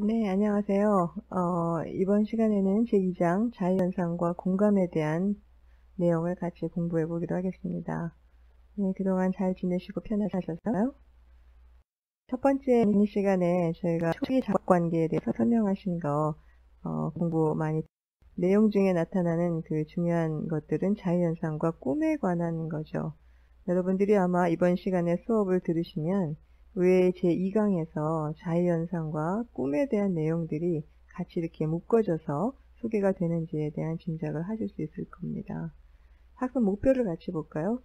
네, 안녕하세요. 이번 시간에는 제2장 자유현상과 공감에 대한 내용을 같이 공부해 보기로 하겠습니다. 네, 그동안 잘 지내시고 편하셨어요? 첫 번째 시간에 저희가 초기 작업관계에 대해서 설명하신 거 공부 많이 내용 중에 나타나는 그 중요한 것들은 자유현상과 꿈에 관한 거죠. 여러분들이 아마 이번 시간에 수업을 들으시면 왜 제2강에서 자유현상과 꿈에 대한 내용들이 같이 이렇게 묶어져서 소개가 되는지에 대한 짐작을 하실 수 있을 겁니다. 학습 목표를 같이 볼까요?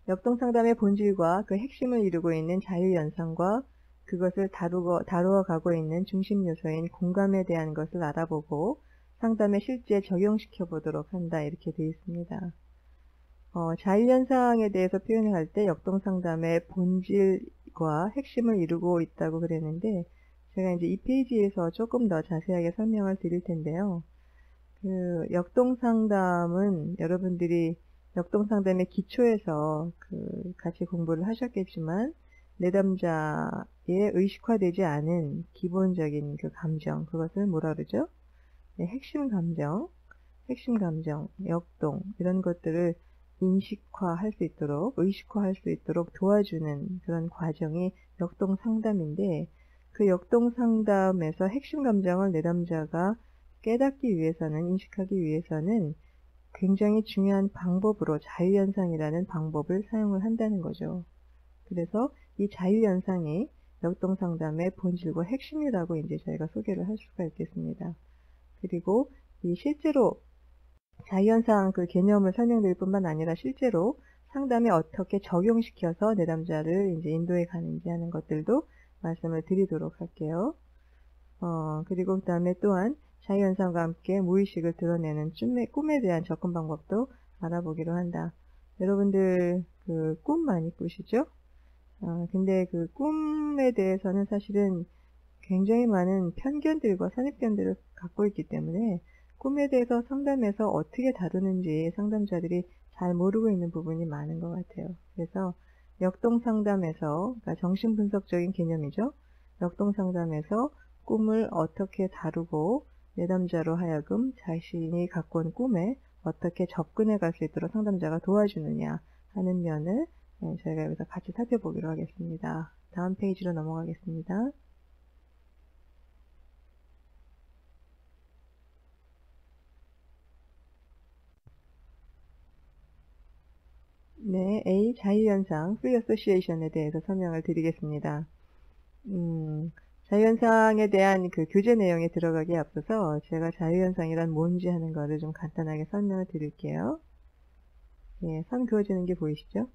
역동상담의 본질과 그 핵심을 이루고 있는 자유현상과 그것을 다루어 가고 있는 중심 요소인 공감에 대한 것을 알아보고 상담에 실제 적용시켜 보도록 한다, 이렇게 되어 있습니다. 자유현상에 대해서 표현을 할 때 역동상담의 본질과 핵심을 이루고 있다고 그랬는데, 제가 이제 이 페이지에서 조금 더 자세하게 설명을 드릴 텐데요. 그 역동상담은 여러분들이 역동상담의 기초에서 같이 공부를 하셨겠지만, 내담자의 의식화되지 않은 기본적인 그 감정, 그것을 뭐라 그러죠? 네, 핵심 감정, 역동, 이런 것들을 인식화할 수 있도록, 의식화할 수 있도록 도와주는 그런 과정이 역동상담인데, 그 역동상담에서 핵심 감정을 내담자가 깨닫기 위해서는, 인식하기 위해서는 굉장히 중요한 방법으로 자유현상이라는 방법을 사용을 한다는 거죠. 그래서 이 자유현상이 역동상담의 본질과 핵심이라고 이제 저희가 소개를 할 수가 있겠습니다. 그리고 이 실제로 자유현상 그 개념을 설명드릴 뿐만 아니라 실제로 상담에 어떻게 적용시켜서 내담자를 이제 인도해 가는지 하는 것들도 말씀을 드리도록 할게요. 그리고 그 다음에 또한 자유현상과 함께 무의식을 드러내는 꿈에 대한 접근 방법도 알아보기로 한다. 여러분들 그 꿈 많이 꾸시죠? 근데 그 꿈에 대해서는 사실은 굉장히 많은 편견들과 선입견들을 갖고 있기 때문에 꿈에 대해서 상담에서 어떻게 다루는지 상담자들이 잘 모르고 있는 부분이 많은 것 같아요. 그래서 역동상담에서, 그러니까 정신분석적인 개념이죠. 역동상담에서 꿈을 어떻게 다루고 내담자로 하여금 자신이 갖고 온 꿈에 어떻게 접근해 갈 수 있도록 상담자가 도와주느냐 하는 면을 저희가 여기서 같이 살펴보기로 하겠습니다. 다음 페이지로 넘어가겠습니다. 네, A. 자유현상, Free Association에 대해서 설명을 드리겠습니다. 자유현상에 대한 그 교재 내용에 들어가기에 앞서서 제가 자유현상이란 뭔지 하는 거를 좀 간단하게 설명을 드릴게요. 예, 선 그어지는 게 보이시죠?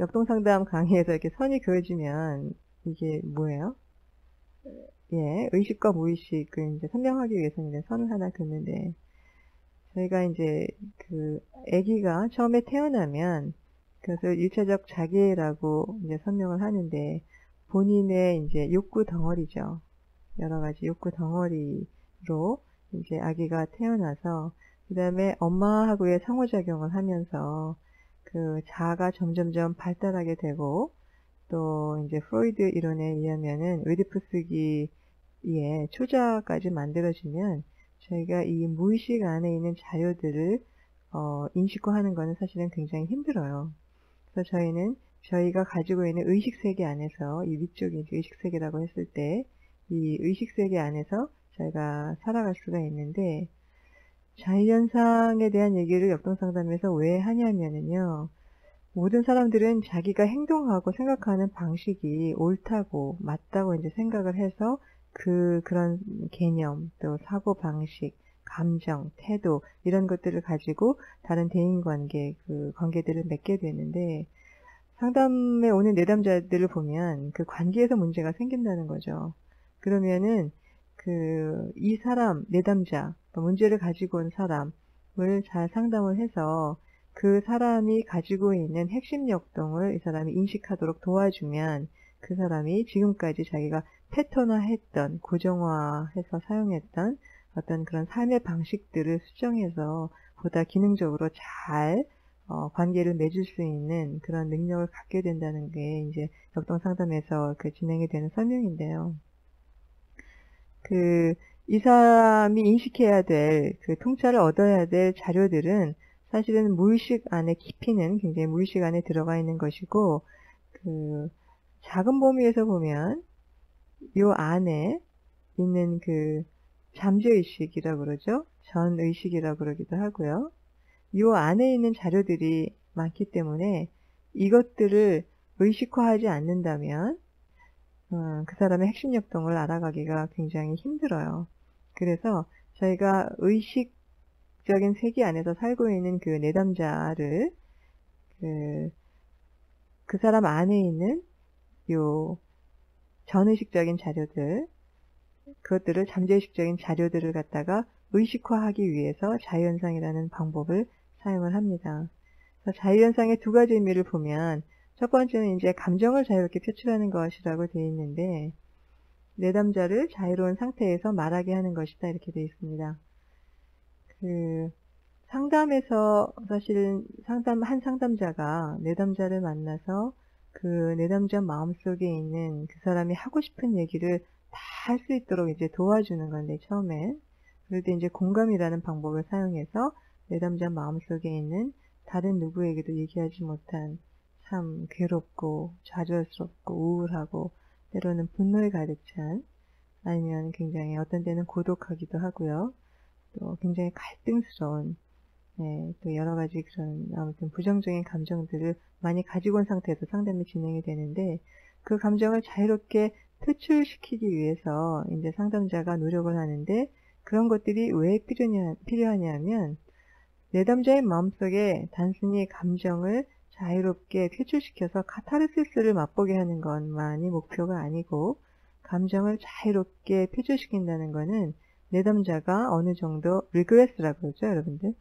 역동상담 강의에서 이렇게 선이 그어지면 이게 뭐예요? 예, 의식과 무의식을 이제 설명하기 위해서는 이제 선을 하나 긋는데, 저희가 이제 그 아기가 처음에 태어나면 그것을 일차적 자기애라고 이제 설명을 하는데, 본인의 이제 욕구 덩어리죠. 여러 가지 욕구 덩어리로 이제 아기가 태어나서 그 다음에 엄마하고의 상호작용을 하면서 그 자아가 점점점 발달하게 되고, 또 이제 프로이드 이론에 의하면은 오이디푸스 시기에 초자까지 만들어지면 저희가 이 무의식 안에 있는 자료들을 인식화하는 것은 사실은 굉장히 힘들어요. 그래서 저희는 저희가 가지고 있는 의식세계 안에서, 이 위쪽이 이제 의식세계라고 했을 때 이 의식세계 안에서 저희가 살아갈 수가 있는데, 자유현상에 대한 얘기를 역동상담에서 왜 하냐면은요, 모든 사람들은 자기가 행동하고 생각하는 방식이 옳다고 맞다고 이제 생각을 해서 그런 개념, 또 사고 방식, 감정, 태도 이런 것들을 가지고 다른 대인관계, 그 관계들을 맺게 되는데, 상담에 오는 내담자들을 보면 그 관계에서 문제가 생긴다는 거죠. 그러면은 이 사람, 내담자, 문제를 가지고 온 사람을 잘 상담을 해서 그 사람이 가지고 있는 핵심 역동을 이 사람이 인식하도록 도와주면 그 사람이 지금까지 자기가 패턴화했던, 고정화해서 사용했던 어떤 그런 삶의 방식들을 수정해서 보다 기능적으로 잘 관계를 맺을 수 있는 그런 능력을 갖게 된다는 게 이제 역동상담에서 그 진행이 되는 설명인데요. 이 사람이 인식해야 될, 통찰을 얻어야 될 자료들은 사실은 무의식 안에, 깊이는 굉장히 무의식 안에 들어가 있는 것이고, 작은 범위에서 보면, 요 안에 있는 잠재의식이라고 그러죠. 전의식이라고 그러기도 하고요. 요 안에 있는 자료들이 많기 때문에 이것들을 의식화하지 않는다면, 그 사람의 핵심 역동을 알아가기가 굉장히 힘들어요. 그래서 저희가 의식적인 세계 안에서 살고 있는 내담자를 그 사람 안에 있는 요 전의식적인 자료들, 그것들을 잠재의식적인 자료들을 갖다가 의식화하기 위해서 자유현상이라는 방법을 사용을 합니다. 그래서 자유현상의 두 가지 의미를 보면, 첫 번째는 이제 감정을 자유롭게 표출하는 것이라고 되어 있는데, 내담자를 자유로운 상태에서 말하게 하는 것이다, 이렇게 되어 있습니다. 상담에서 사실은 한 상담자가 내담자를 만나서 내담자 마음속에 있는 그 사람이 하고 싶은 얘기를 다 할 수 있도록 이제 도와주는 건데, 처음에. 그럴 때 이제 공감이라는 방법을 사용해서 내담자 마음속에 있는 다른 누구에게도 얘기하지 못한 참 괴롭고 좌절스럽고 우울하고 때로는 분노에 가득 찬, 아니면 굉장히 어떤 때는 고독하기도 하고요. 또 굉장히 갈등스러운, 또 여러 가지 그런 아무튼 부정적인 감정들을 많이 가지고 온 상태에서 상담이 진행이 되는데, 그 감정을 자유롭게 표출시키기 위해서 이제 상담자가 노력을 하는데, 그런 것들이 왜 필요하냐면, 내담자의 마음속에 단순히 감정을 자유롭게 표출시켜서 카타르시스를 맛보게 하는 것만이 목표가 아니고, 감정을 자유롭게 표출시킨다는 것은 내담자가 어느 정도 리그레스라고 그러죠, 여러분들.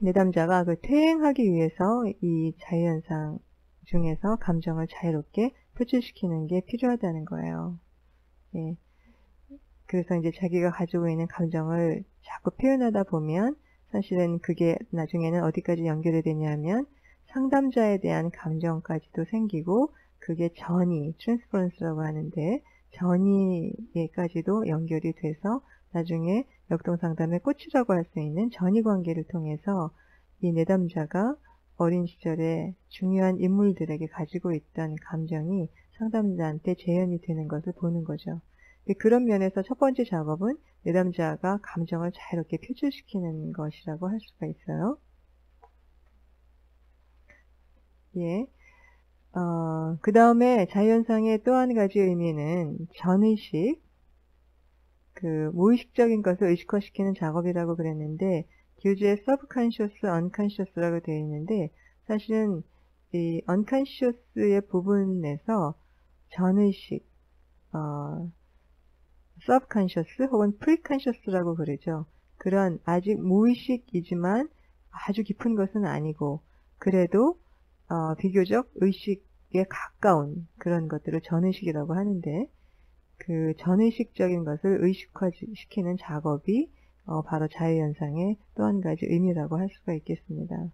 내담자가 퇴행하기 위해서 이 자유현상 중에서 감정을 자유롭게 표출시키는 게 필요하다는 거예요. 예. 그래서 이제 자기가 가지고 있는 감정을 자꾸 표현하다 보면 사실은 그게 나중에는 어디까지 연결이 되냐면 상담자에 대한 감정까지도 생기고, 그게 전이, 트랜스퍼런스라고 하는데, 전이에까지도 연결이 돼서 나중에 역동상담의 꽃이라고 할 수 있는 전이관계를 통해서 이 내담자가 어린 시절에 중요한 인물들에게 가지고 있던 감정이 상담자한테 재현이 되는 것을 보는 거죠. 그런 면에서 첫 번째 작업은 내담자가 감정을 자유롭게 표출시키는 것이라고 할 수가 있어요. 예. 그 다음에 자유현상의 또 한 가지 의미는 전의식, 무의식적인 것을 의식화시키는 작업이라고 그랬는데, 교재에 subconscious, unconscious라고 되어 있는데, 사실은 이 unconscious의 부분에서 전의식, subconscious 혹은 preconscious라고 그러죠. 그런 아직 무의식이지만 아주 깊은 것은 아니고, 그래도 비교적 의식에 가까운 그런 것들을 전의식이라고 하는데, 그 전의식적인 것을 의식화시키는 작업이 바로 자유현상의 또 한 가지 의미라고 할 수가 있겠습니다.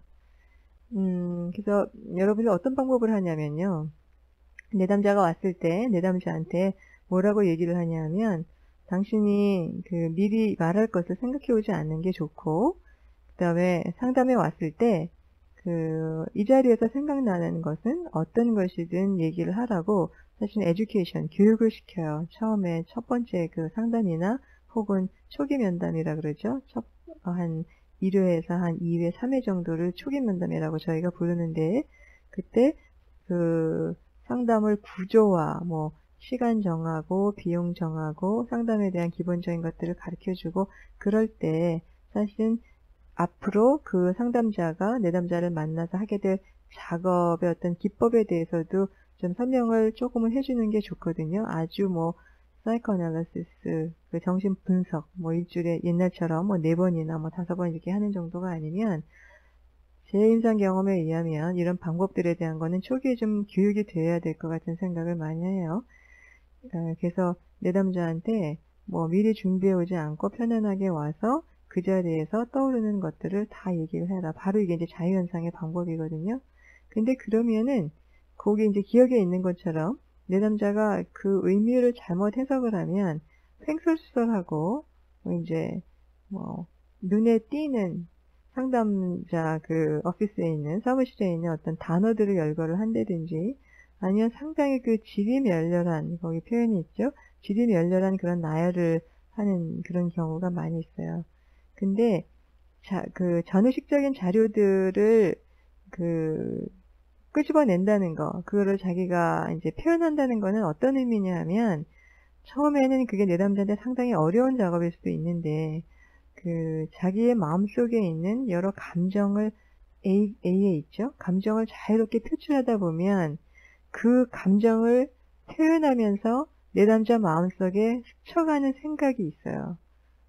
그래서 여러분이 어떤 방법을 하냐면요. 내담자가 왔을 때 내담자한테 뭐라고 얘기를 하냐면, 당신이 미리 말할 것을 생각해 오지 않는 게 좋고, 그 다음에 상담에 왔을 때 이 자리에서 생각나는 것은 어떤 것이든 얘기를 하라고 사실 에듀케이션, 교육을 시켜요. 처음에 첫 번째 상담이나 혹은 초기 면담이라 그러죠. 한 1회에서 한 2회, 3회 정도를 초기 면담이라고 저희가 부르는데, 그때 상담을 구조화, 시간 정하고 비용 정하고 상담에 대한 기본적인 것들을 가르쳐주고, 그럴 때 사실은 앞으로 그 상담자가 내담자를 만나서 하게 될 작업의 어떤 기법에 대해서도 좀 설명을 조금은 해주는 게 좋거든요. 아주 사이코애널리시스, 정신 분석, 일주일에 옛날처럼 4번이나 5번 이렇게 하는 정도가 아니면, 제 인상 경험에 의하면 이런 방법들에 대한 거는 초기에 좀 교육이 되어야 될 것 같은 생각을 많이 해요. 그래서 내담자한테 미리 준비해 오지 않고 편안하게 와서 그 자리에서 떠오르는 것들을 다 얘기를 해라. 바로 이게 이제 자유현상의 방법이거든요. 근데 그러면은 거기 이제 기억에 있는 것처럼 내담자가 그 의미를 잘못 해석을 하면 횡설수설하고 이제 눈에 띄는 상담자 그 오피스에 있는 사무실에 있는 어떤 단어들을 열거를 한다든지 아니면 상당히 그 질이 멸렬한 거기 표현이 있죠. 질이 멸렬한 그런 나열을 하는 그런 경우가 많이 있어요. 근데 그 전의식적인 자료들을 끄집어낸다는 거, 그거를 자기가 이제 표현한다는 거는 어떤 의미냐 하면 처음에는 그게 내담자한테 상당히 어려운 작업일 수도 있는데 자기의 마음속에 있는 여러 감정을 A에 있죠. 감정을 자유롭게 표출하다 보면 그 감정을 표현하면서 내담자 마음속에 스쳐가는 생각이 있어요.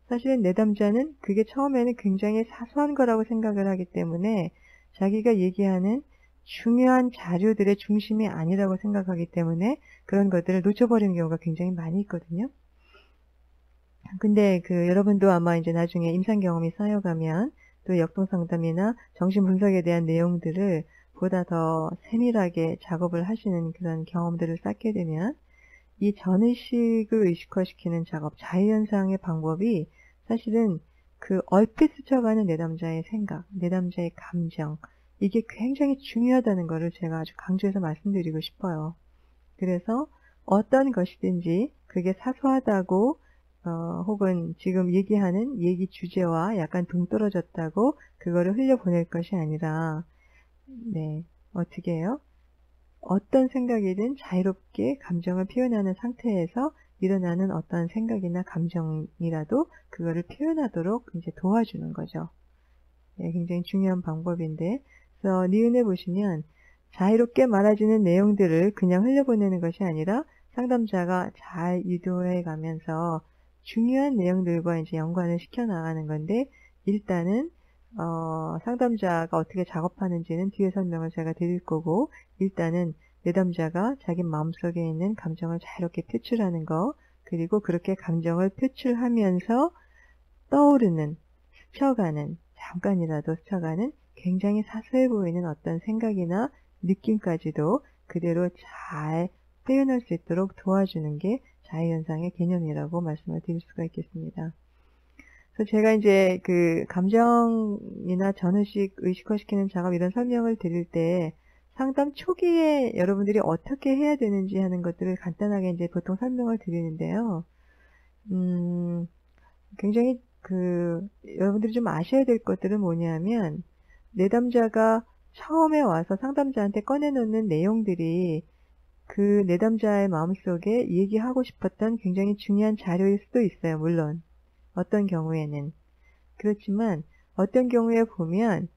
사실은 내담자는 그게 처음에는 굉장히 사소한 거라고 생각을 하기 때문에 자기가 얘기하는 중요한 자료들의 중심이 아니라고 생각하기 때문에 그런 것들을 놓쳐버리는 경우가 굉장히 많이 있거든요. 근데 여러분도 아마 이제 나중에 임상 경험이 쌓여가면 또 역동상담이나 정신분석에 대한 내용들을 보다 더 세밀하게 작업을 하시는 그런 경험들을 쌓게 되면 이 전의식을 의식화시키는 작업, 자유현상의 방법이 사실은 얼핏 스쳐가는 내담자의 생각, 내담자의 감정, 이게 굉장히 중요하다는 것을 제가 아주 강조해서 말씀드리고 싶어요. 그래서 어떤 것이든지 그게 사소하다고 혹은 지금 얘기하는 얘기 주제와 약간 동떨어졌다고 그거를 흘려보낼 것이 아니라 어떻게 해요? 어떤 생각이든 자유롭게 감정을 표현하는 상태에서 일어나는 어떤 생각이나 감정이라도 그거를 표현하도록 이제 도와주는 거죠. 굉장히 중요한 방법인데, 그래서 니은에 보시면 자유롭게 말해지는 내용들을 그냥 흘려보내는 것이 아니라 상담자가 잘 유도해 가면서 중요한 내용들과 이제 연관을 시켜 나가는 건데, 일단은 상담자가 어떻게 작업하는지는 뒤에 설명을 제가 드릴 거고, 일단은 내담자가 자기 마음속에 있는 감정을 자유롭게 표출하는 거, 그리고 그렇게 감정을 표출하면서 떠오르는, 스쳐가는, 잠깐이라도 스쳐가는 굉장히 사소해 보이는 어떤 생각이나 느낌까지도 그대로 잘 표현할 수 있도록 도와주는 게 자유현상의 개념이라고 말씀을 드릴 수가 있겠습니다. 그래서 제가 이제 감정이나 전의식, 의식화시키는 작업 이런 설명을 드릴 때 상담 초기에 여러분들이 어떻게 해야 되는지 하는 것들을 간단하게 이제 보통 설명을 드리는데요. 굉장히 여러분들이 좀 아셔야 될 것들은 뭐냐면, 내담자가 처음에 와서 상담자한테 꺼내놓는 내용들이 그 내담자의 마음속에 얘기하고 싶었던 굉장히 중요한 자료일 수도 있어요. 물론 어떤 경우에는. 그렇지만 어떤 경우에 보면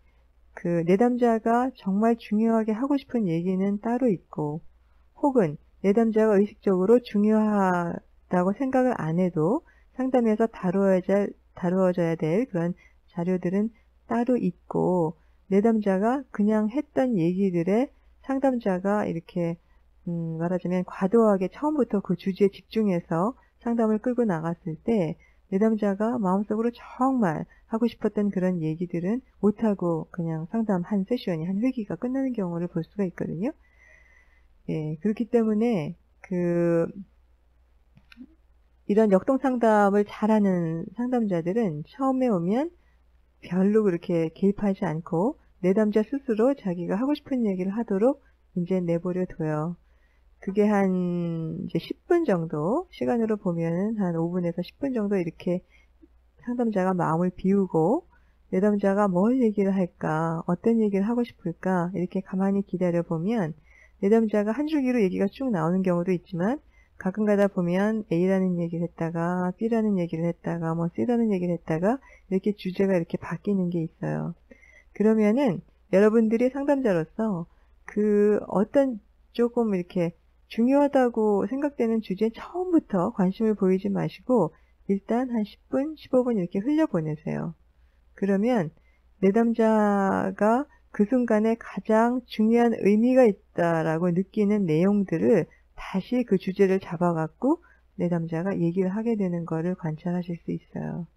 내담자가 정말 중요하게 하고 싶은 얘기는 따로 있고, 혹은 내담자가 의식적으로 중요하다고 생각을 안 해도 상담에서 다루어져야 될 그런 자료들은 따로 있고, 내담자가 그냥 했던 얘기들에 상담자가 이렇게 말하자면 과도하게 처음부터 그 주제에 집중해서 상담을 끌고 나갔을 때 내담자가 마음속으로 정말 하고 싶었던 그런 얘기들은 못하고 그냥 상담 한 세션이, 한 회기가 끝나는 경우를 볼 수가 있거든요. 그렇기 때문에 이런 역동상담을 잘하는 상담자들은 처음에 오면 별로 그렇게 개입하지 않고 내담자 스스로 자기가 하고 싶은 얘기를 하도록 이제 내버려 둬요. 그게 이제 10분 정도, 시간으로 보면은 한 5분에서 10분 정도 이렇게 상담자가 마음을 비우고 내담자가 뭘 얘기를 할까, 어떤 얘기를 하고 싶을까, 이렇게 가만히 기다려 보면 내담자가 한 줄기로 얘기가 쭉 나오는 경우도 있지만, 가끔 가다 보면 A라는 얘기를 했다가 B라는 얘기를 했다가 C라는 얘기를 했다가 이렇게 주제가 이렇게 바뀌는 게 있어요. 그러면은 여러분들이 상담자로서 어떤 조금 이렇게 중요하다고 생각되는 주제에 처음부터 관심을 보이지 마시고 일단 한 10분, 15분 이렇게 흘려보내세요. 그러면 내담자가 그 순간에 가장 중요한 의미가 있다라고 느끼는 내용들을 다시 그 주제를 잡아갖고 내담자가 얘기를 하게 되는 거를 관찰하실 수 있어요.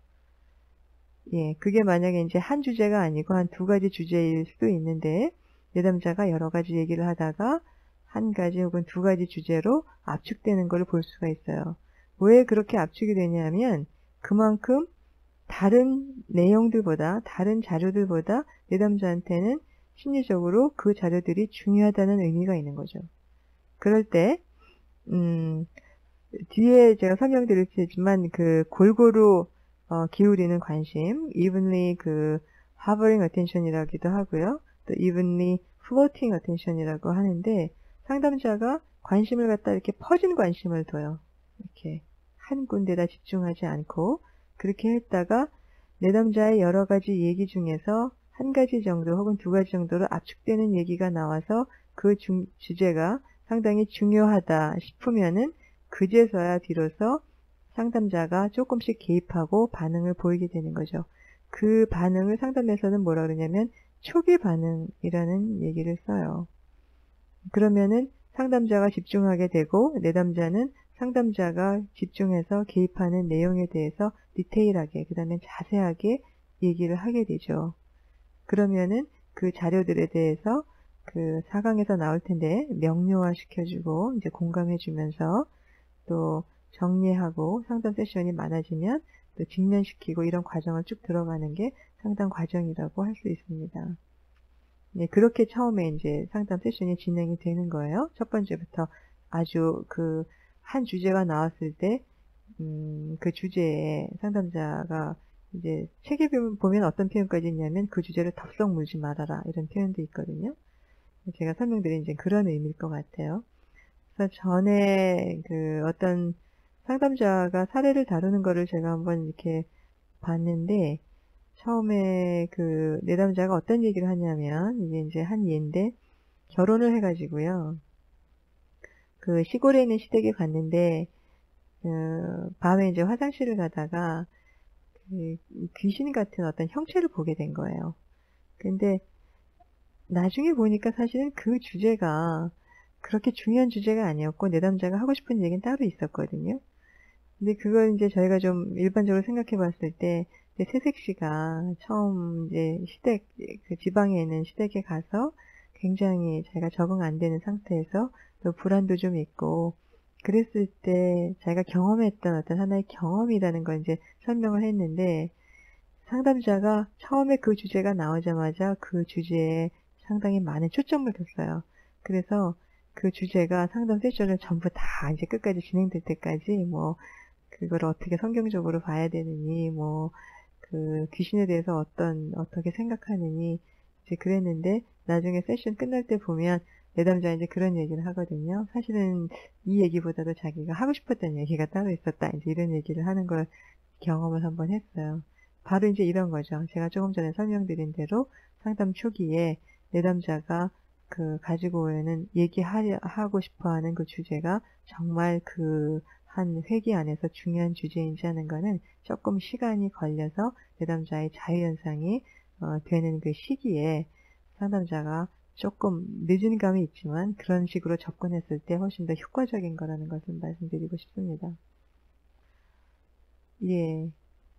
그게 만약에 이제 한 주제가 아니고 한 2가지 주제일 수도 있는데, 내담자가 여러 가지 얘기를 하다가 한 가지 혹은 2가지 주제로 압축되는 걸 볼 수가 있어요. 왜 그렇게 압축이 되냐면 그만큼 다른 내용들보다, 다른 자료들보다 내담자한테는 심리적으로 그 자료들이 중요하다는 의미가 있는 거죠. 그럴 때 뒤에 제가 설명드릴 테지만 그 골고루 기울이는 관심, evenly 그 hovering attention이라기도 하고요. 또 evenly floating attention이라고 하는데 상담자가 관심을 갖다 이렇게 퍼진 관심을 둬요. 이렇게 한 군데다 집중하지 않고 그렇게 했다가 내담자의 여러 가지 얘기 중에서 한 가지 정도 혹은 두 가지 정도로 압축되는 얘기가 나와서 그 주제가 상당히 중요하다 싶으면은 그제서야 비로소 상담자가 조금씩 개입하고 반응을 보이게 되는 거죠. 그 반응을 상담에서는 뭐라 그러냐면 초기 반응이라는 얘기를 써요. 그러면은 상담자가 집중하게 되고 내담자는 상담자가 집중해서 개입하는 내용에 대해서 디테일하게, 그 다음에 자세하게 얘기를 하게 되죠. 그러면은 그 자료들에 대해서 그 4강에서 나올 텐데 명료화 시켜주고 이제 공감해주면서 또 정리하고 상담 세션이 많아지면 또 직면시키고 이런 과정을 쭉 들어가는 게 상담 과정이라고 할 수 있습니다. 네, 그렇게 처음에 이제 상담 세션이 진행이 되는 거예요. 첫 번째부터 아주 그 한 주제가 나왔을 때, 그 주제에 상담자가 이제 책에 보면 어떤 표현까지 있냐면 그 주제를 덥석 물지 말아라 이런 표현도 있거든요. 제가 설명드린 이제 그런 의미일 것 같아요. 그래서 전에 그 어떤 상담자가 사례를 다루는 거를 제가 한번 이렇게 봤는데 처음에 그 내담자가 어떤 얘기를 하냐면 이게 이제 한 예인데 결혼을 해가지고요. 그 시골에 있는 시댁에 갔는데 밤에 이제 화장실을 가다가 그 귀신 같은 어떤 형체를 보게 된 거예요. 근데 나중에 보니까 사실은 그 주제가 그렇게 중요한 주제가 아니었고 내담자가 하고 싶은 얘기는 따로 있었거든요. 근데 그걸 이제 저희가 좀 일반적으로 생각해 봤을 때 새색 씨가 처음 이제 시댁, 그 지방에 있는 시댁에 가서 굉장히 자기가 적응 안 되는 상태에서 또 불안도 좀 있고 그랬을 때 자기가 경험했던 어떤 하나의 경험이라는 걸 이제 설명을 했는데 상담자가 처음에 그 주제가 나오자마자 그 주제에 상당히 많은 초점을 뒀어요. 그래서 그 주제가 상담 세션을 전부 다 이제 끝까지 진행될 때까지 뭐 그걸 어떻게 성경적으로 봐야 되느니 뭐 그 귀신에 대해서 어떻게 생각하느니 이제 그랬는데 나중에 세션 끝날 때 보면 내담자 이제 그런 얘기를 하거든요. 사실은 이 얘기보다도 자기가 하고 싶었던 얘기가 따로 있었다. 이제 이런 얘기를 하는 걸 경험을 한번 했어요. 바로 이제 이런 거죠. 제가 조금 전에 설명드린 대로 상담 초기에 내담자가 그 가지고 오는 얘기하고 싶어 하는 그 주제가 정말 그 한 회기 안에서 중요한 주제인지 하는 거는 조금 시간이 걸려서 내담자의 자유현상이 되는 그 시기에 상담자가 조금 늦은 감이 있지만 그런 식으로 접근했을 때 훨씬 더 효과적인 거라는 것을 말씀드리고 싶습니다. 예.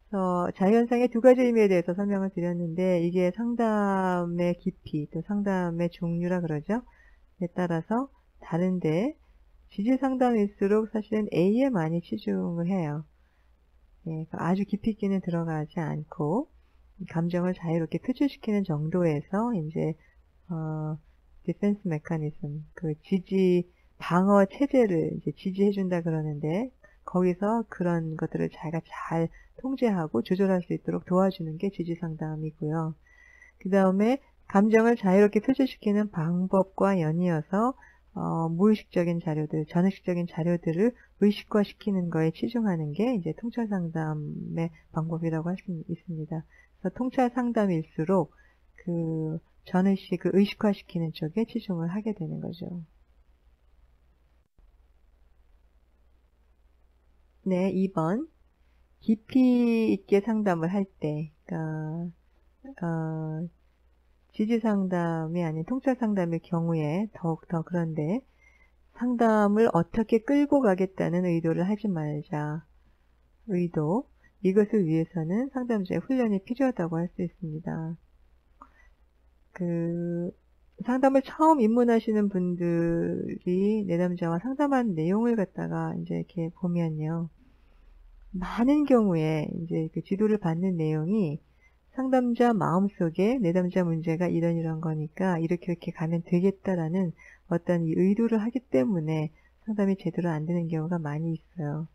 그래서 자유현상의 두 가지 의미에 대해서 설명을 드렸는데 이게 상담의 깊이 또 상담의 종류라 그러죠. 에 따라서 다른데 지지 상담일수록 사실은 A에 많이 치중을 해요. 예, 아주 깊이 있게는 들어가지 않고 감정을 자유롭게 표출시키는 정도에서 이제 디펜스 메커니즘 그 지지 방어 체제를 이제 지지해준다 그러는데 거기서 그런 것들을 자기가 잘 통제하고 조절할 수 있도록 도와주는 게 지지 상담이고요. 그 다음에 감정을 자유롭게 표출시키는 방법과 연이어서 무의식적인 자료들, 전의식적인 자료들을 의식화시키는 거에 치중하는 게 이제 통찰 상담의 방법이라고 할 수 있습니다. 그래서 통찰 상담일수록 그 전의식을 의식화시키는 쪽에 치중을 하게 되는 거죠. 네, 2번. 깊이 있게 상담을 할 때, 그러니까 지지 상담이 아닌 통찰 상담의 경우에 더욱더 그런데 상담을 어떻게 끌고 가겠다는 의도를 하지 말자. 의도. 이것을 위해서는 상담자의 훈련이 필요하다고 할 수 있습니다. 그 상담을 처음 입문하시는 분들이 내담자와 상담한 내용을 갖다가 이제 이렇게 보면요. 많은 경우에 이제 그 지도를 받는 내용이 상담자 마음속에 내담자 문제가 이런 거니까 이렇게 가면 되겠다라는 어떤 이 의도를 하기 때문에 상담이 제대로 안 되는 경우가 많이 있어요.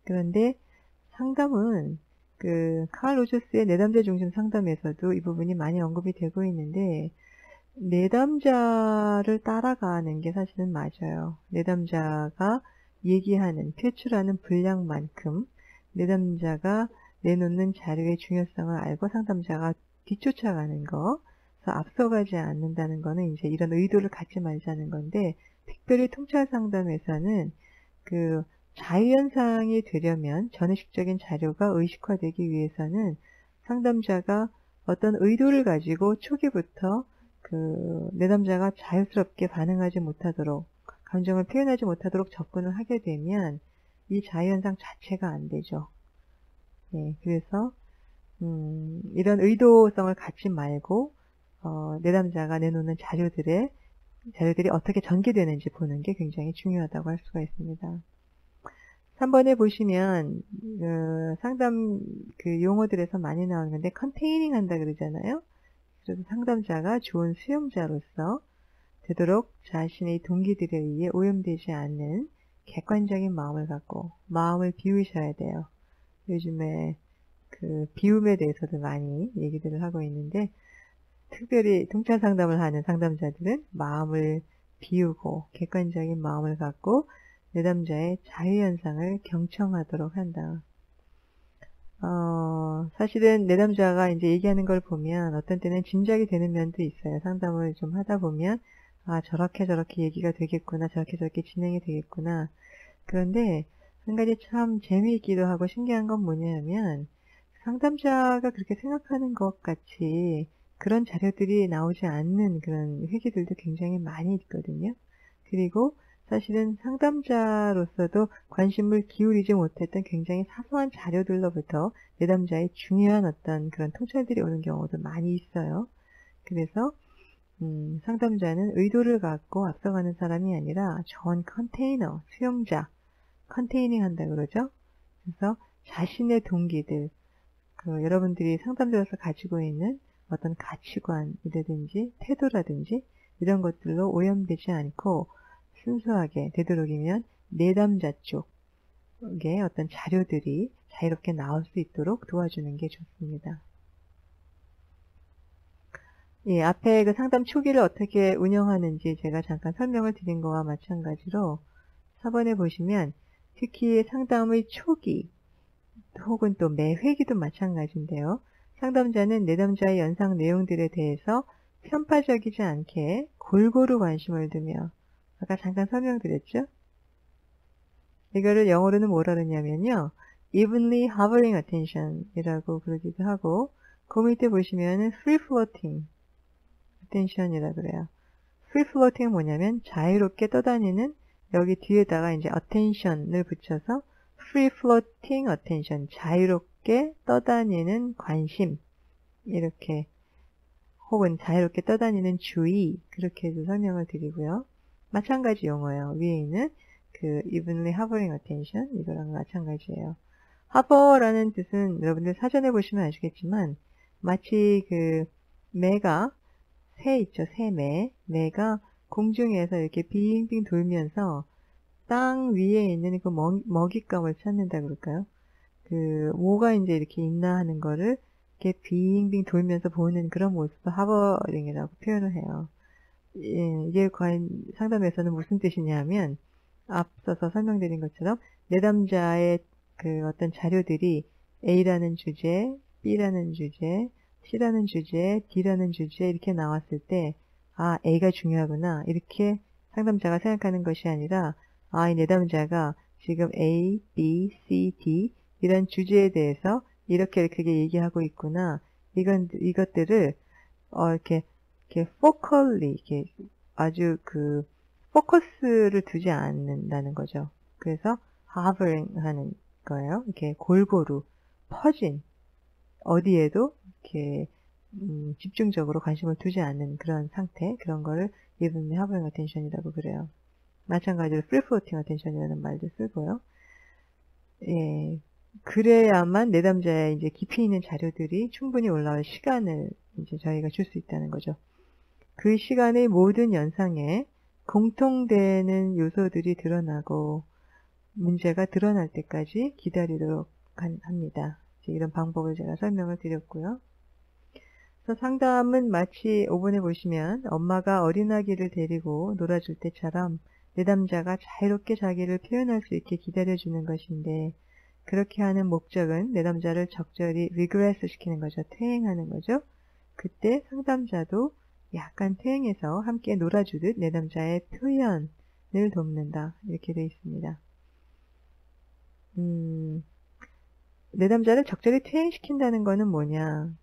그런데 상담은 그 칼 로저스의 내담자 중심 상담에서도 이 부분이 많이 언급이 되고 있는데 내담자를 따라가는 게 사실은 맞아요. 내담자가 얘기하는, 표출하는 분량만큼 내담자가 내놓는 자료의 중요성을 알고 상담자가 뒤쫓아가는 거, 그래서 앞서가지 않는다는 거는 이제 이런 의도를 갖지 말자는 건데, 특별히 통찰 상담에서는 그 자유현상이 되려면 전의식적인 자료가 의식화되기 위해서는 상담자가 어떤 의도를 가지고 초기부터 그 내담자가 자유스럽게 반응하지 못하도록, 감정을 표현하지 못하도록 접근을 하게 되면 이 자유현상 자체가 안 되죠. 네, 그래서 이런 의도성을 갖지 말고 내담자가 내놓는 자료들이 어떻게 전개되는지 보는 게 굉장히 중요하다고 할 수가 있습니다. 3번에 보시면 상담 그 용어들에서 많이 나오는 건데 컨테이닝 한다 그러잖아요. 그래서 상담자가 좋은 수용자로서 되도록 자신의 동기들에 의해 오염되지 않는 객관적인 마음을 갖고 마음을 비우셔야 돼요. 요즘에 그 비움에 대해서도 많이 얘기들을 하고 있는데 특별히 통찰 상담을 하는 상담자들은 마음을 비우고 객관적인 마음을 갖고 내담자의 자유현상을 경청하도록 한다. 사실은 내담자가 이제 얘기하는 걸 보면 어떤 때는 짐작이 되는 면도 있어요. 상담을 좀 하다 보면 아 저렇게 얘기가 되겠구나, 저렇게 진행이 되겠구나. 그런데 한 가지 참 재미있기도 하고 신기한 건 뭐냐면 상담자가 그렇게 생각하는 것 같이 그런 자료들이 나오지 않는 그런 회기들도 굉장히 많이 있거든요. 그리고 사실은 상담자로서도 관심을 기울이지 못했던 굉장히 사소한 자료들로부터 내담자의 중요한 어떤 그런 통찰들이 오는 경우도 많이 있어요. 그래서 상담자는 의도를 갖고 앞서가는 사람이 아니라 좋은 컨테이너, 수용자, 컨테이닝 한다 그러죠. 그래서 자신의 동기들, 여러분들이 상담자로서 가지고 있는 어떤 가치관이라든지 태도라든지 이런 것들로 오염되지 않고 순수하게 되도록이면 내담자 쪽의 어떤 자료들이 자유롭게 나올 수 있도록 도와주는 게 좋습니다. 예, 앞에 그 상담 초기를 어떻게 운영하는지 제가 잠깐 설명을 드린 거와 마찬가지로 4번에 보시면 특히 상담의 초기 혹은 또 매 회기도 마찬가지인데요. 상담자는 내담자의 연상 내용들에 대해서 편파적이지 않게 골고루 관심을 두며 아까 잠깐 설명드렸죠? 이거를 영어로는 뭐라 그러냐면요. evenly hovering attention 이라고 부르기도 하고 그 밑에 보시면은 free floating attention 이라고 그래요. free floating은 뭐냐면 자유롭게 떠다니는 여기 뒤에다가 이제 attention을 붙여서 free floating attention 자유롭게 떠다니는 관심 이렇게 혹은 자유롭게 떠다니는 주의 그렇게 해서 설명을 드리고요. 마찬가지 용어예요. 위에 있는 그 evenly hovering attention 이거랑 마찬가지예요. hover라는 뜻은 여러분들 사전에 보시면 아시겠지만 마치 그 매가 새 있죠. 매가 공중에서 이렇게 빙빙 돌면서 땅 위에 있는 그 먹잇감을 찾는다 그럴까요? 그 뭐가 이제 이렇게 있나 하는 거를 이렇게 빙빙 돌면서 보는 그런 모습을 하버링이라고 표현을 해요. 예, 이게 과연 상담에서는 무슨 뜻이냐면 앞서서 설명드린 것처럼 내담자의 그 어떤 자료들이 A라는 주제, B라는 주제, C라는 주제, D라는 주제 이렇게 나왔을 때 아, A가 중요하구나 이렇게 상담자가 생각하는 것이 아니라 아, 이 내담자가 지금 A, B, C, D 이런 주제에 대해서 이렇게 얘기하고 있구나. 이것들을 이렇게 포컬리 이렇게 아주 그 포커스를 두지 않는다는 거죠. 그래서 hovering 하는 거예요. 이렇게 골고루 퍼진 어디에도 이렇게 집중적으로 관심을 두지 않는 그런 상태, 그런 거를 evenly hovering attention이라고 그래요. 마찬가지로 free floating attention이라는 말도 쓰고요. 예, 그래야만 내담자의 이제 깊이 있는 자료들이 충분히 올라올 시간을 이제 저희가 줄 수 있다는 거죠. 그 시간의 모든 연상에 공통되는 요소들이 드러나고 문제가 드러날 때까지 기다리도록 합니다. 이런 방법을 제가 설명을 드렸고요. 그래서 상담은 마치 5번에 보시면 엄마가 어린아기를 데리고 놀아줄 때처럼 내담자가 자유롭게 자기를 표현할 수 있게 기다려주는 것인데, 그렇게 하는 목적은 내담자를 적절히 리그레스 시키는 거죠. 퇴행하는 거죠. 그때 상담자도 약간 퇴행해서 함께 놀아주듯 내담자의 표현을 돕는다. 이렇게 되어 있습니다. 내담자를 적절히 퇴행시킨다는 거는 뭐냐?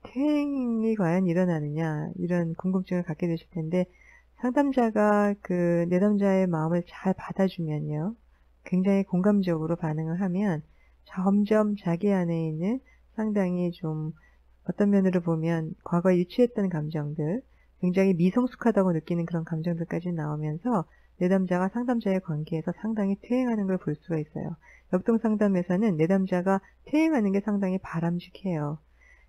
퇴행이 과연 일어나느냐? 이런 궁금증을 갖게 되실 텐데, 상담자가 그 내담자의 마음을 잘 받아주면요. 굉장히 공감적으로 반응을 하면 점점 자기 안에 있는 상당히 좀 어떤 면으로 보면 과거에 유치했던 감정들, 굉장히 미성숙하다고 느끼는 그런 감정들까지 나오면서 내담자가 상담자의 관계에서 상당히 퇴행하는 걸 볼 수가 있어요. 역동상담에서는 내담자가 퇴행하는 게 상당히 바람직해요.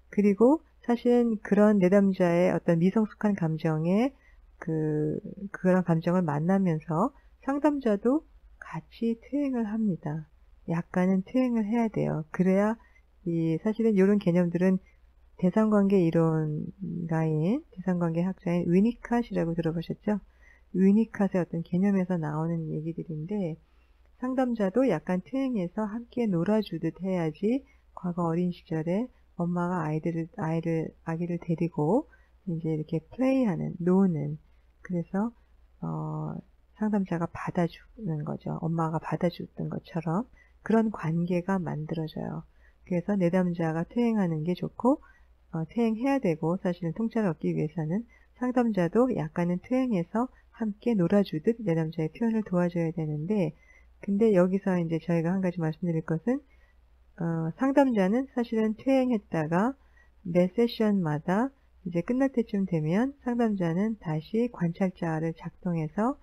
그리고 사실은 그런 내담자의 어떤 미성숙한 감정에 그런 감정을 만나면서 상담자도 같이 퇴행을 합니다. 약간은 퇴행을 해야 돼요. 그래야 사실은 이런 개념들은 대상관계 이론가인, 대상관계 학자인 위니캇이라고 들어보셨죠? 위니캇의 어떤 개념에서 나오는 얘기들인데, 상담자도 약간 퇴행해서 함께 놀아주듯 해야지 과거 어린 시절에 엄마가 아기를 데리고 이제 이렇게 플레이하는, 노는, 그래서 상담자가 받아주는 거죠. 엄마가 받아줬던 것처럼 그런 관계가 만들어져요. 그래서 내담자가 퇴행하는 게 좋고, 퇴행해야 되고, 사실은 통찰을 얻기 위해서는 상담자도 약간은 퇴행해서 함께 놀아주듯 내담자의 표현을 도와줘야 되는데, 근데 여기서 이제 저희가 한 가지 말씀드릴 것은, 상담자는 사실은 퇴행했다가 매 세션마다 이제 끝날 때쯤 되면 상담자는 다시 관찰자를 작동해서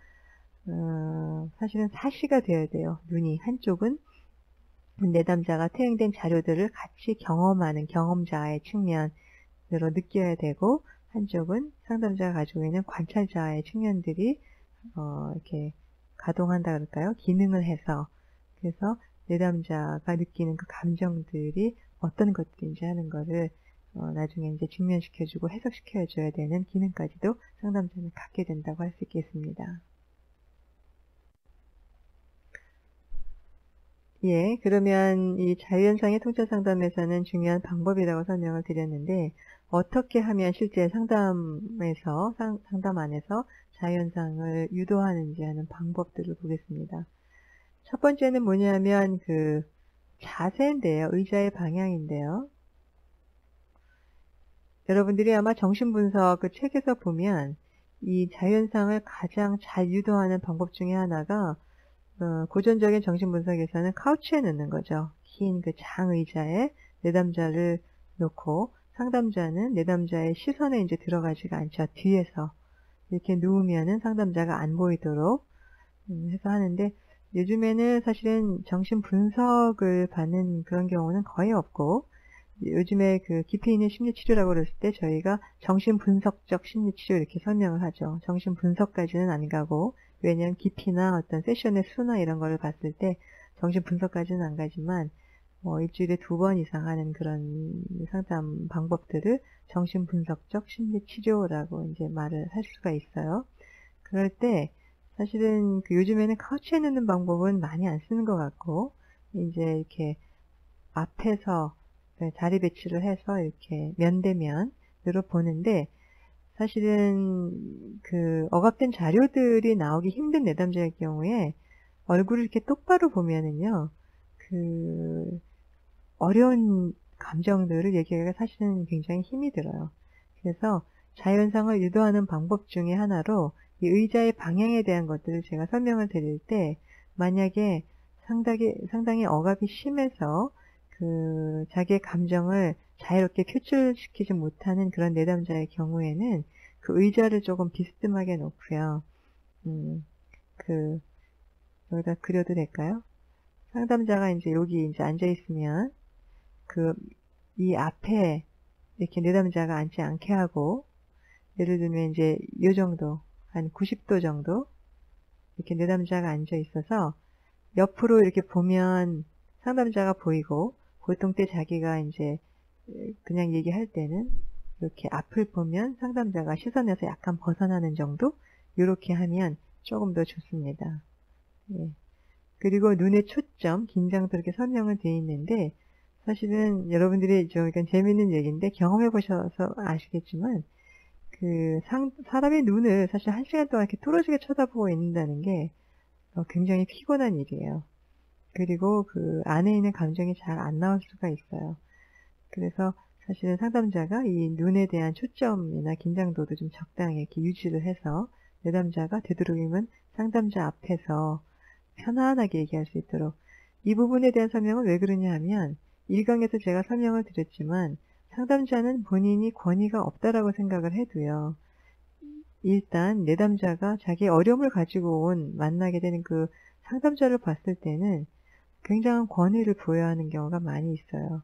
사실은 사시가 되어야 돼요. 눈이 한쪽은 내담자가 퇴행된 자료들을 같이 경험하는 경험자의 측면으로 느껴야 되고, 한쪽은 상담자가 가지고 있는 관찰자의 측면들이 이렇게 가동한다 그럴까요? 기능을 해서, 그래서 내담자가 느끼는 그 감정들이 어떤 것들인지 하는 거를 나중에 이제 직면시켜주고 해석시켜줘야 되는 기능까지도 상담자는 갖게 된다고 할 수 있겠습니다. 예, 그러면 이 자유현상의 통찰 상담에서는 중요한 방법이라고 설명을 드렸는데, 어떻게 하면 실제 상담 안에서 자유현상을 유도하는지 하는 방법들을 보겠습니다. 첫 번째는 뭐냐면 자세인데요. 의자의 방향인데요. 여러분들이 아마 정신분석 그 책에서 보면 이 자유현상을 가장 잘 유도하는 방법 중에 하나가 고전적인 정신분석에서는 카우치에 넣는 거죠. 긴 그 장의자에 내담자를 놓고 상담자는 내담자의 시선에 이제 들어가지가 않죠. 뒤에서 이렇게 누우면은 상담자가 안 보이도록 해서 하는데, 요즘에는 사실은 정신분석을 받는 그런 경우는 거의 없고, 요즘에 그 깊이 있는 심리치료라고 그랬을 때 저희가 정신분석적 심리치료 이렇게 설명을 하죠. 정신분석까지는 안 가고, 왜냐하면 깊이나 어떤 세션의 수나 이런 거를 봤을 때 정신분석까지는 안 가지만 일주일에 2번 이상 하는 그런 상담 방법들을 정신분석적 심리치료라고 이제 말을 할 수가 있어요. 그럴 때 사실은 요즘에는 카우치에 넣는 방법은 많이 안 쓰는 것 같고, 이제 이렇게 앞에서 자리 배치를 해서 이렇게 면대면으로 보는데, 사실은 억압된 자료들이 나오기 힘든 내담자의 경우에 얼굴을 이렇게 똑바로 보면은요, 어려운 감정들을 얘기하기가 사실은 굉장히 힘이 들어요. 그래서 자연상을 유도하는 방법 중에 하나로 이 의자의 방향에 대한 것들을 제가 설명을 드릴 때, 만약에 상당히 억압이 심해서 자기의 감정을 자유롭게 표출시키지 못하는 그런 내담자의 경우에는 그 의자를 조금 비스듬하게 놓고요. 여기다 그려도 될까요? 상담자가 이제 여기 이제 앉아 있으면 이 앞에 이렇게 내담자가 앉지 않게 하고, 예를 들면 이제 요 정도, 한 90도 정도 이렇게 내담자가 앉아 있어서 옆으로 이렇게 보면 상담자가 보이고, 보통 때 자기가 이제 그냥 얘기할 때는 이렇게 앞을 보면 상담자가 시선에서 약간 벗어나는 정도, 이렇게 하면 조금 더 좋습니다. 예. 그리고 눈의 초점, 긴장도 이렇게 설명을 되어 있는데, 사실은 여러분들이 좀 약간 재밌는 얘기인데 경험해 보셔서 아시겠지만, 사람의 눈을 사실 1시간 동안 이렇게 뚫어지게 쳐다보고 있는다는 게 굉장히 피곤한 일이에요. 그리고 그 안에 있는 감정이 잘 안 나올 수가 있어요. 그래서 사실은 상담자가 이 눈에 대한 초점이나 긴장도도 좀 적당히 이렇게 유지를 해서 내담자가 되도록이면 상담자 앞에서 편안하게 얘기할 수 있도록, 이 부분에 대한 설명은 왜 그러냐 하면 1강에서 제가 설명을 드렸지만 상담자는 본인이 권위가 없다라고 생각을 해도요, 일단 내담자가 자기의 어려움을 가지고 만나게 되는 그 상담자를 봤을 때는 굉장한 권위를 부여야 하는 경우가 많이 있어요.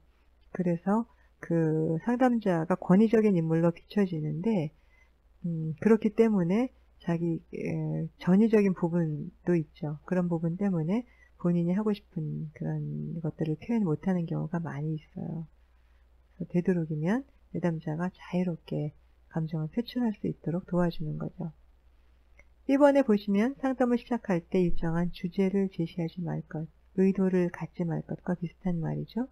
그래서 그 상담자가 권위적인 인물로 비춰지는데, 그렇기 때문에 자기 전위적인 부분도 있죠. 그런 부분 때문에 본인이 하고 싶은 그런 것들을 표현 못하는 경우가 많이 있어요. 그래서 되도록이면 내담자가 자유롭게 감정을 표출할 수 있도록 도와주는 거죠. 1번에 보시면 상담을 시작할 때 일정한 주제를 제시하지 말 것, 의도를 갖지 말 것과 비슷한 말이죠.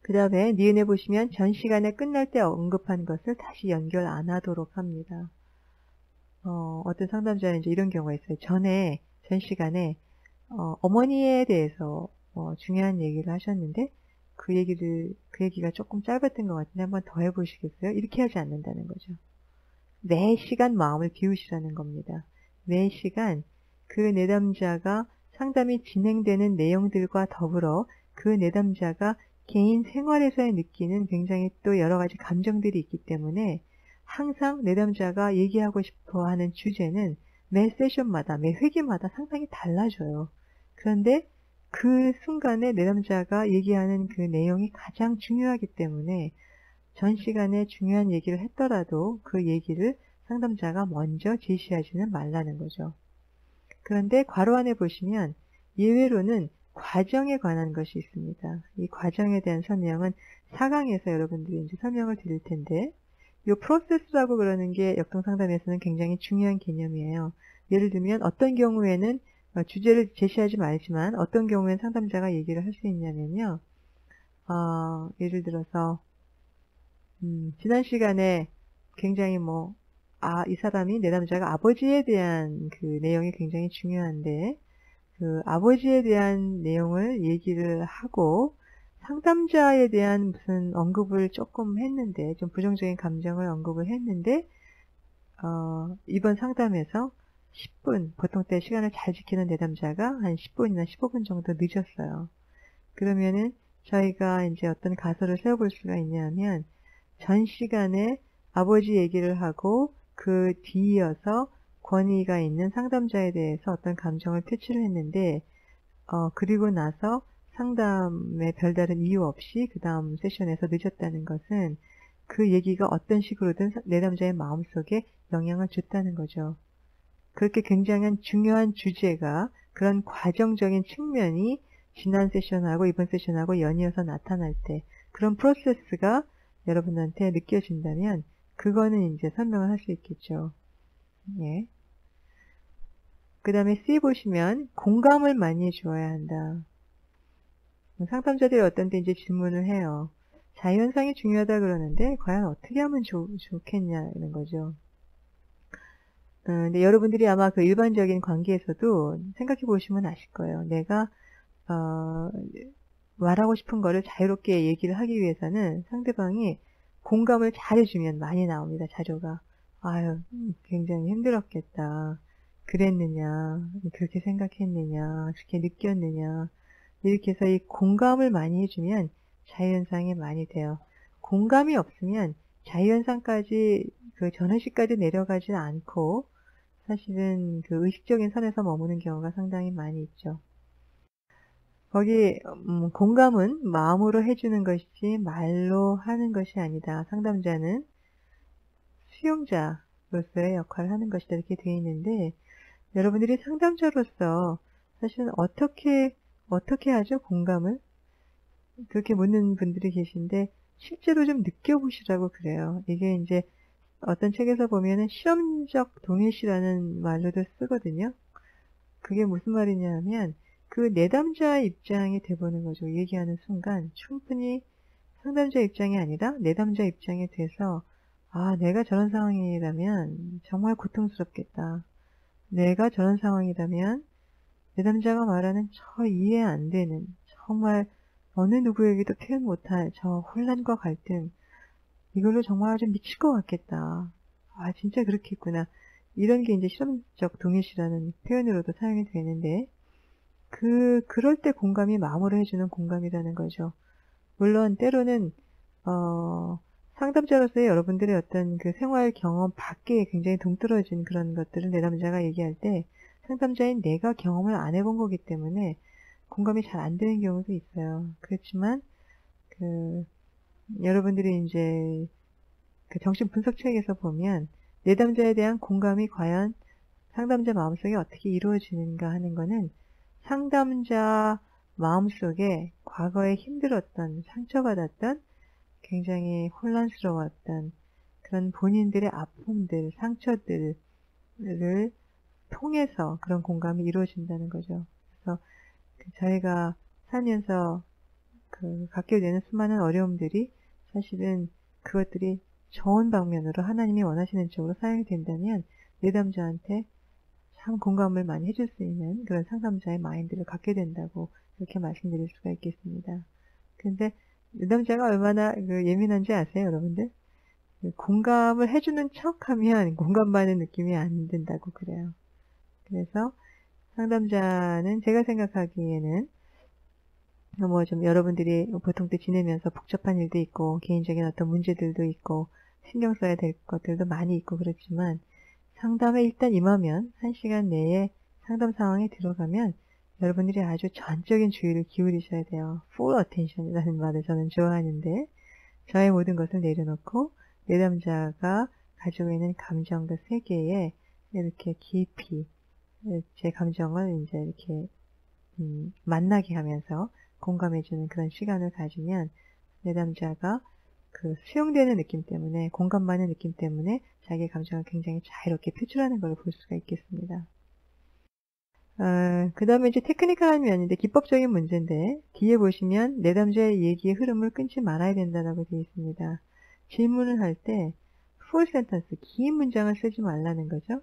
그 다음에 니은에 보시면 전 시간에 끝날 때 언급한 것을 다시 연결 안 하도록 합니다. 어떤 상담자는 이제 이런 경우가 있어요. 전 시간에 어머니에 대해서 중요한 얘기를 하셨는데 그 얘기가 조금 짧았던 것 같은데 한번 더 해보시겠어요? 이렇게 하지 않는다는 거죠. 매 시간 마음을 비우시라는 겁니다. 매 시간 그 내담자가 상담이 진행되는 내용들과 더불어 그 내담자가 개인 생활에서 느끼는 굉장히 또 여러 가지 감정들이 있기 때문에 항상 내담자가 얘기하고 싶어 하는 주제는 매 세션마다, 매 회기마다 상당히 달라져요. 그런데 그 순간에 내담자가 얘기하는 그 내용이 가장 중요하기 때문에 전 시간에 중요한 얘기를 했더라도 그 얘기를 상담자가 먼저 제시하지는 말라는 거죠. 그런데 괄호 안에 보시면 예외로는 과정에 관한 것이 있습니다. 이 과정에 대한 설명은 4강에서 여러분들이 이제 설명을 드릴 텐데, 이 프로세스라고 그러는 게 역동상담에서는 굉장히 중요한 개념이에요. 예를 들면 어떤 경우에는 주제를 제시하지 말지만 어떤 경우에는 상담자가 얘기를 할 수 있냐면요. 예를 들어서 지난 시간에 굉장히 이 사람이 내담자가 아버지에 대한 그 내용이 굉장히 중요한데 그 아버지에 대한 내용을 얘기를 하고 상담자에 대한 무슨 언급을 조금 했는데, 좀 부정적인 감정을 언급을 했는데 이번 상담에서 10분, 보통 때 시간을 잘 지키는 내담자가 한 10분이나 15분 정도 늦었어요. 그러면은 저희가 이제 어떤 가설을 세워볼 수가 있냐면, 전 시간에 아버지 얘기를 하고 그 뒤이어서 권위가 있는 상담자에 대해서 어떤 감정을 표출을 했는데, 그리고 나서 상담에 별다른 이유 없이 그 다음 세션에서 늦었다는 것은 그 얘기가 어떤 식으로든 내담자의 마음속에 영향을 줬다는 거죠. 그렇게 굉장한 중요한 주제가, 그런 과정적인 측면이 지난 세션하고 이번 세션하고 연이어서 나타날 때 그런 프로세스가 여러분한테 느껴진다면 그거는 이제 설명을 할 수 있겠죠. 예. 그 다음에 C 보시면 공감을 많이 주어야 한다. 상담자들이 어떤 때 이제 질문을 해요. 자유현상이 중요하다 그러는데 과연 어떻게 하면 좋겠냐는 거죠. 근데 여러분들이 아마 그 일반적인 관계에서도 생각해 보시면 아실 거예요. 내가 말하고 싶은 거를 자유롭게 얘기를 하기 위해서는 상대방이 공감을 잘해주면 많이 나옵니다. 자료가. 아유, 굉장히 힘들었겠다. 그랬느냐, 그렇게 생각했느냐, 그렇게 느꼈느냐, 이렇게 해서 이 공감을 많이 해주면 자유현상이 많이 돼요. 공감이 없으면 자유현상까지, 그 전의식까지 내려가지 않고 사실은 그 의식적인 선에서 머무는 경우가 상당히 많이 있죠. 거기 공감은 마음으로 해주는 것이지 말로 하는 것이 아니다. 상담자는 수용자로서의 역할을 하는 것이다. 이렇게 되어 있는데 여러분들이 상담자로서 사실은 어떻게 하죠? 공감을? 그렇게 묻는 분들이 계신데 실제로 좀 느껴보시라고 그래요. 이게 이제 어떤 책에서 보면은 실험적 동일시라는 말로도 쓰거든요. 그게 무슨 말이냐면 그 내담자 입장이 돼보는 거죠. 얘기하는 순간 충분히 상담자 입장이 아니라 내담자 입장이 돼서 아, 내가 저런 상황이라면 정말 고통스럽겠다. 내가 저런 상황이라면 내담자가 말하는 저 이해 안 되는 정말 어느 누구에게도 표현 못할 저 혼란과 갈등 이걸로 정말 좀 미칠 것 같겠다. 아, 진짜 그렇겠구나. 이런 게 이제 실험적 동일시라는 표현으로도 사용이 되는데, 그럴 때 공감이 마음으로 해주는 공감이라는 거죠. 물론, 때로는, 상담자로서의 여러분들의 어떤 그 생활 경험 밖에 굉장히 동떨어진 그런 것들을 내담자가 얘기할 때, 상담자인 내가 경험을 안 해본 거기 때문에 공감이 잘 안 되는 경우도 있어요. 그렇지만, 여러분들이 이제 그 정신 분석 책에서 보면 내담자에 대한 공감이 과연 상담자 마음속에 어떻게 이루어지는가 하는 거는 상담자 마음속에 과거에 힘들었던 상처받았던 굉장히 혼란스러웠던 그런 본인들의 아픔들, 상처들을 통해서 그런 공감이 이루어진다는 거죠. 그래서 저희가 살면서 갖게 되는 수많은 어려움들이 사실은 그것들이 좋은 방면으로 하나님이 원하시는 쪽으로 사용이 된다면 내담자한테 참 공감을 많이 해줄 수 있는 그런 상담자의 마인드를 갖게 된다고 그렇게 말씀드릴 수가 있겠습니다. 근데 내담자가 얼마나 예민한지 아세요, 여러분들? 공감을 해주는 척하면 공감받는 느낌이 안 든다고 그래요. 그래서 상담자는 제가 생각하기에는 뭐 좀 여러분들이 보통 때 지내면서 복잡한 일도 있고 개인적인 어떤 문제들도 있고 신경 써야 될 것들도 많이 있고 그렇지만 상담에 일단 임하면 1시간 내에 상담 상황에 들어가면 여러분들이 아주 전적인 주의를 기울이셔야 돼요. full attention이라는 말을 저는 좋아하는데 저의 모든 것을 내려놓고 내담자가 가지고 있는 감정과 세계에 이렇게 깊이 제 감정을 이제 이렇게 만나게 하면서 공감해주는 그런 시간을 가지면 내담자가 수용되는 느낌 때문에 공감받는 느낌 때문에 자기의 감정을 굉장히 자유롭게 표출하는 걸 볼 수가 있겠습니다. 그 다음에 이제 테크니컬한 면인데 기법적인 문제인데 뒤에 보시면 내담자의 얘기의 흐름을 끊지 말아야 된다고 되어 있습니다. 질문을 할 때 full sentence, 긴 문장을 쓰지 말라는 거죠.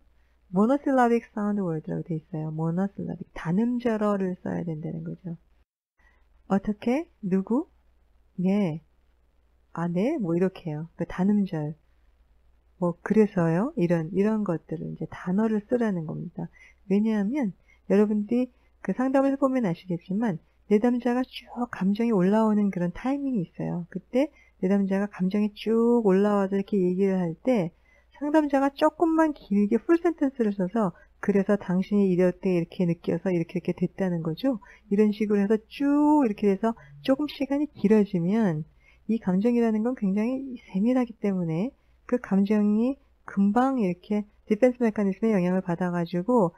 monosyllabic sound word라고 되어 있어요. monosyllabic, 단음절어를 써야 된다는 거죠. 어떻게? 누구? 네. 아, 네? 뭐 이렇게요. 단음절. 뭐 그래서요? 이런 것들을 이제 단어를 쓰라는 겁니다. 왜냐하면 여러분들이 상담을 해보면 아시겠지만 내담자가 쭉 감정이 올라오는 그런 타이밍이 있어요. 그때 내담자가 감정이 쭉 올라와서 이렇게 얘기를 할 때 상담자가 조금만 길게 풀 센텐스를 써서 그래서 당신이 이럴 때 이렇게 느껴서 이렇게 됐다는 거죠. 이런 식으로 해서 쭉 이렇게 해서 조금 시간이 길어지면 이 감정이라는 건 굉장히 세밀하기 때문에 그 감정이 금방 이렇게 디펜스 메커니즘의 영향을 받아가지고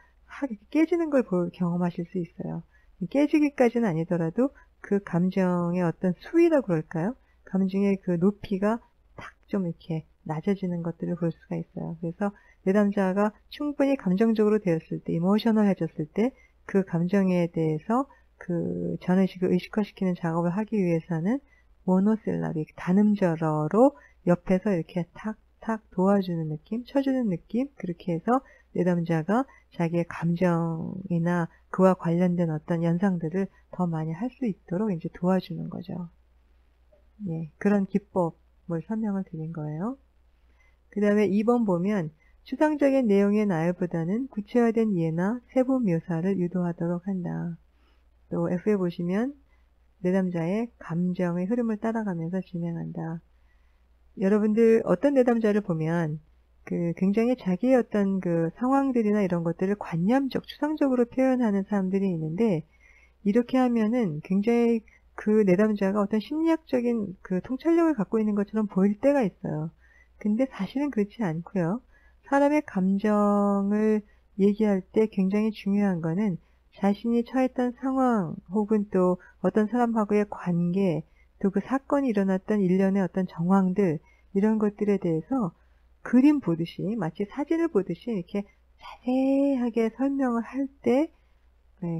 깨지는 걸 경험하실 수 있어요. 깨지기까지는 아니더라도 그 감정의 어떤 수위라고 그럴까요? 감정의 그 높이가 탁 좀 이렇게 낮아지는 것들을 볼 수가 있어요. 그래서 내담자가 충분히 감정적으로 되었을 때, 이모셔널해졌을 때 그 감정에 대해서 전의식을 의식화시키는 작업을 하기 위해서는 모노실라빅, 단음절어로 옆에서 이렇게 탁탁 도와주는 느낌, 쳐주는 느낌, 그렇게 해서 내담자가 자기의 감정이나 그와 관련된 어떤 연상들을 더 많이 할 수 있도록 이제 도와주는 거죠. 예, 그런 기법을 설명을 드린 거예요. 그 다음에 2번 보면 추상적인 내용의 나열보다는 구체화된 예나 세부 묘사를 유도하도록 한다. 또 F에 보시면 내담자의 감정의 흐름을 따라가면서 진행한다. 여러분들 어떤 내담자를 보면 굉장히 자기의 어떤 상황들이나 이런 것들을 관념적, 추상적으로 표현하는 사람들이 있는데 이렇게 하면은 굉장히 그 내담자가 어떤 심리학적인 그 통찰력을 갖고 있는 것처럼 보일 때가 있어요. 근데 사실은 그렇지 않고요. 사람의 감정을 얘기할 때 굉장히 중요한 거는 자신이 처했던 상황 혹은 또 어떤 사람하고의 관계 또 그 사건이 일어났던 일련의 어떤 정황들 이런 것들에 대해서 그림 보듯이 마치 사진을 보듯이 이렇게 자세하게 설명을 할 때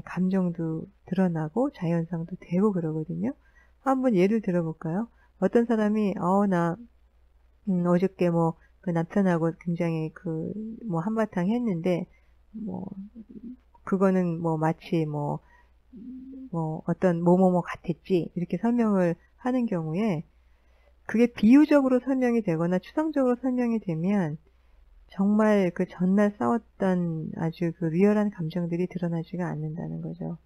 감정도 드러나고 자연상도 되고 그러거든요. 한번 예를 들어볼까요? 어떤 사람이 나 어저께 뭐 그 남편하고 굉장히 그 뭐 한바탕 했는데 뭐 그거는 뭐 마치 뭐 어떤 뭐뭐뭐 같았지 이렇게 설명을 하는 경우에 그게 비유적으로 설명이 되거나 추상적으로 설명이 되면 정말 그 전날 싸웠던 아주 그 리얼한 감정들이 드러나지가 않는다는 거죠.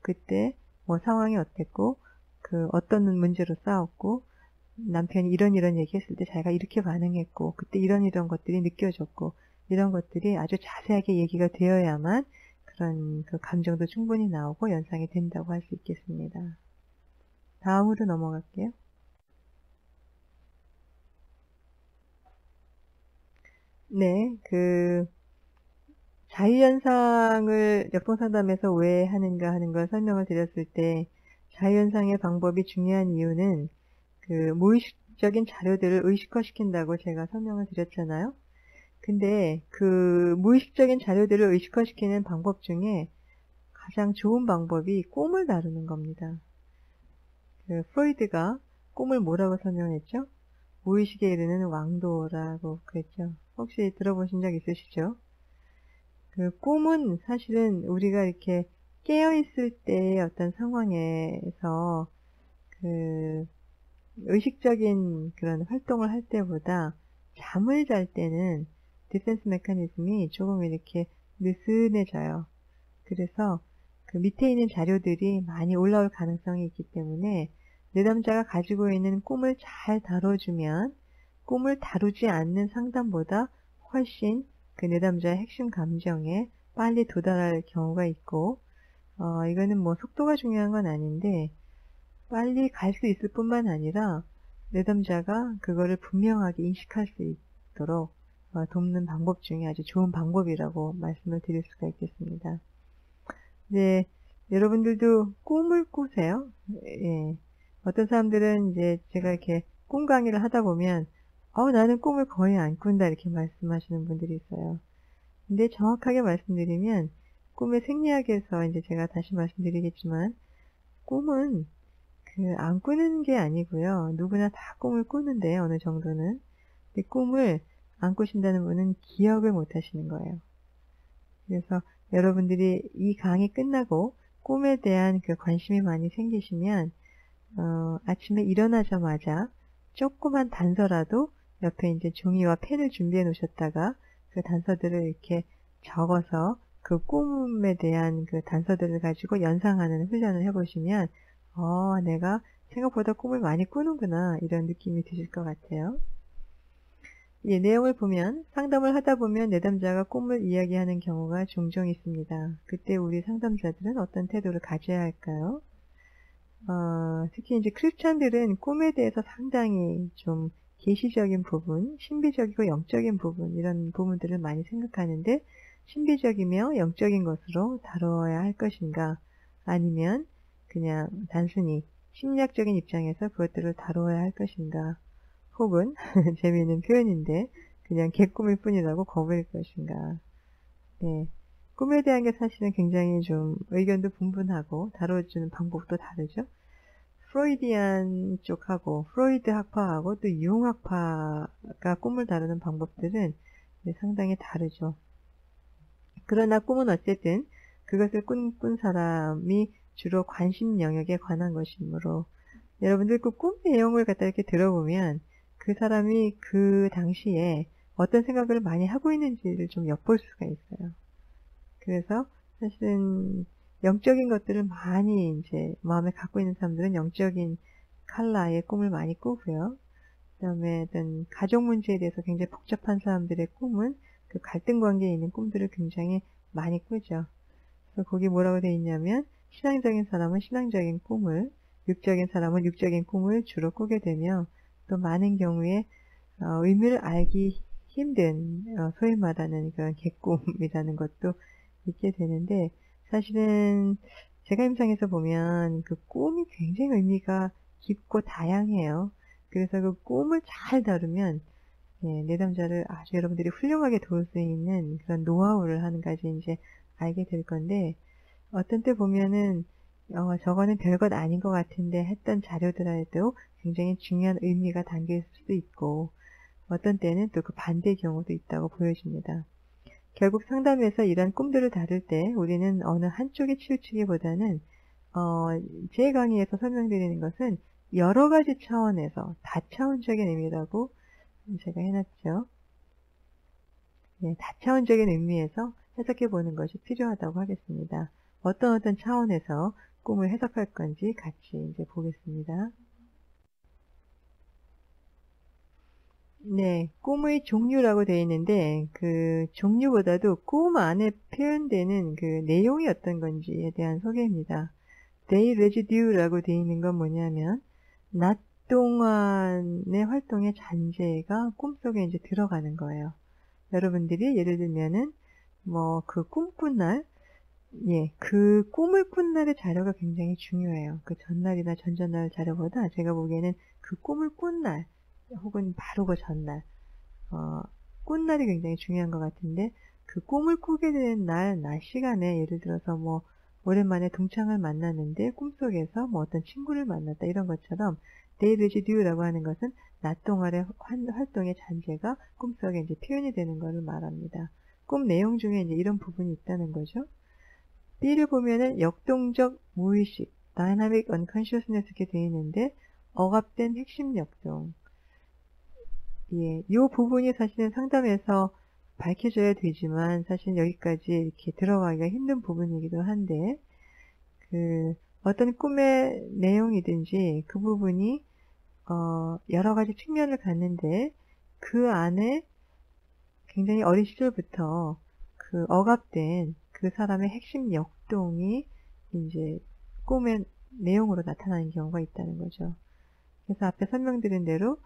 그때 뭐 상황이 어땠고 그 어떤 문제로 싸웠고 남편이 이런 얘기했을 때 자기가 이렇게 반응했고 그때 이런 것들이 느껴졌고 이런 것들이 아주 자세하게 얘기가 되어야만 그런 그 감정도 충분히 나오고 연상이 된다고 할 수 있겠습니다. 다음으로 넘어갈게요. 네, 그 자유연상을 역동상담에서 왜 하는가 하는 걸 설명을 드렸을 때 자유연상의 방법이 중요한 이유는 그 무의식적인 자료들을 의식화시킨다고 제가 설명을 드렸잖아요. 근데 그 무의식적인 자료들을 의식화시키는 방법 중에 가장 좋은 방법이 꿈을 다루는 겁니다. 그 프로이드가 꿈을 뭐라고 설명했죠? 무의식에 이르는 왕도라고 그랬죠. 혹시 들어보신 적 있으시죠? 그 꿈은 사실은 우리가 이렇게 깨어있을 때의 어떤 상황에서 그 의식적인 그런 활동을 할 때보다 잠을 잘 때는 디펜스 메커니즘이 조금 이렇게 느슨해져요. 그래서 그 밑에 있는 자료들이 많이 올라올 가능성이 있기 때문에 내담자가 가지고 있는 꿈을 잘 다뤄주면 꿈을 다루지 않는 상담보다 훨씬 그 내담자의 핵심 감정에 빨리 도달할 경우가 있고 이거는 뭐 속도가 중요한 건 아닌데 빨리 갈 수 있을 뿐만 아니라 내담자가 그거를 분명하게 인식할 수 있도록 돕는 방법 중에 아주 좋은 방법이라고 말씀을 드릴 수가 있겠습니다. 네, 여러분들도 꿈을 꾸세요. 예. 어떤 사람들은 이제 제가 이렇게 꿈 강의를 하다 보면 나는 꿈을 거의 안 꾼다 이렇게 말씀하시는 분들이 있어요. 근데 정확하게 말씀드리면 꿈의 생리학에서 이제 제가 다시 말씀드리겠지만 꿈은 그 안 꾸는 게 아니고요. 누구나 다 꿈을 꾸는데 어느 정도는. 근데 꿈을 안 꾸신다는 분은 기억을 못 하시는 거예요. 그래서 여러분들이 이 강의 끝나고 꿈에 대한 그 관심이 많이 생기시면 아침에 일어나자마자 조그만 단서라도 옆에 이제 종이와 펜을 준비해 놓으셨다가 그 단서들을 이렇게 적어서 그 꿈에 대한 그 단서들을 가지고 연상하는 훈련을 해보시면 내가 생각보다 꿈을 많이 꾸는구나 이런 느낌이 드실 것 같아요. 예, 내용을 보면 상담을 하다 보면 내담자가 꿈을 이야기하는 경우가 종종 있습니다. 그때 우리 상담자들은 어떤 태도를 가져야 할까요? 특히 이제 크리스찬들은 꿈에 대해서 상당히 좀 계시적인 부분, 신비적이고 영적인 부분 이런 부분들을 많이 생각하는데 신비적이며 영적인 것으로 다뤄야 할 것인가 아니면 그냥 단순히 심리학적인 입장에서 그것들을 다뤄야 할 것인가 혹은 재미있는 표현인데 그냥 개꿈일 뿐이라고 거부일 것인가. 네. 꿈에 대한 게 사실은 굉장히 좀 의견도 분분하고 다뤄주는 방법도 다르죠. 프로이디안 쪽하고 프로이드 학파하고 또 융 학파가 꿈을 다루는 방법들은 상당히 다르죠. 그러나 꿈은 어쨌든 그것을 꿈꾼 사람이 주로 관심 영역에 관한 것이므로 여러분들 그 꿈 내용을 갖다 이렇게 들어보면 그 사람이 그 당시에 어떤 생각을 많이 하고 있는지를 좀 엿볼 수가 있어요. 그래서 사실은 영적인 것들을 많이 이제 마음에 갖고 있는 사람들은 영적인 컬러의 꿈을 많이 꾸고요. 그 다음에 어떤 가족 문제에 대해서 굉장히 복잡한 사람들의 꿈은 그 갈등 관계에 있는 꿈들을 굉장히 많이 꾸죠. 그래서 거기 뭐라고 되어 있냐면 신앙적인 사람은 신앙적인 꿈을, 육적인 사람은 육적인 꿈을 주로 꾸게 되며, 또 많은 경우에 의미를 알기 힘든 소위 말하는 그런 개꿈이라는 것도 있게 되는데, 사실은 제가 임상에서 보면 그 꿈이 굉장히 의미가 깊고 다양해요. 그래서 그 꿈을 잘 다루면 내담자를 아주 여러분들이 훌륭하게 도울 수 있는 그런 노하우를 한 가지 이제 알게 될 건데, 어떤 때 보면은 저거는 별것 아닌 것 같은데 했던 자료들에도 굉장히 중요한 의미가 담겨 있을 수도 있고, 어떤 때는 또 그 반대의 경우도 있다고 보여집니다. 결국 상담에서 이런 꿈들을 다룰 때 우리는 어느 한쪽에 치우치기보다는 제 강의에서 설명드리는 것은 여러 가지 차원에서 다차원적인 의미라고 제가 해놨죠. 네, 다차원적인 의미에서 해석해 보는 것이 필요하다고 하겠습니다. 어떤 차원에서 꿈을 해석할 건지 같이 이제 보겠습니다. 네, 꿈의 종류라고 되어 있는데 그 종류보다도 꿈 안에 표현되는 그 내용이 어떤 건지에 대한 소개입니다. Day Residue라고 되어 있는 건 뭐냐면 낮 동안의 활동의 잔재가 꿈속에 이제 들어가는 거예요. 여러분들이 예를 들면은 뭐 그 꿈꾼 날, 그 꿈을 꾼 날의 자료가 굉장히 중요해요. 그 전날이나 전전날 자료보다 제가 보기에는 그 꿈을 꾼 날, 혹은 바로 그 전날, 꾼 날이 굉장히 중요한 것 같은데, 그 꿈을 꾸게 된 날, 낮 시간에 예를 들어서 뭐 오랜만에 동창을 만났는데 꿈속에서 뭐 어떤 친구를 만났다 이런 것처럼 Day Residue라고 하는 것은 낮 동안의 활동의 잔재가 꿈속에 이제 표현이 되는 것을 말합니다. 꿈 내용 중에 이제 이런 부분이 있다는 거죠. B를 보면은 역동적 무의식, Dynamic Unconsciousness 이렇게 되어 있는데 억압된 핵심 역동. 이 부분이 사실은 상담에서 밝혀져야 되지만 사실 여기까지 이렇게 들어가기가 힘든 부분이기도 한데, 어떤 꿈의 내용이든지 그 부분이 여러 가지 측면을 갖는데 그 안에 굉장히 어린 시절부터 그 억압된 그 사람의 핵심 역동이 이제 꿈의 내용으로 나타나는 경우가 있다는 거죠. 그래서 앞에 설명드린 대로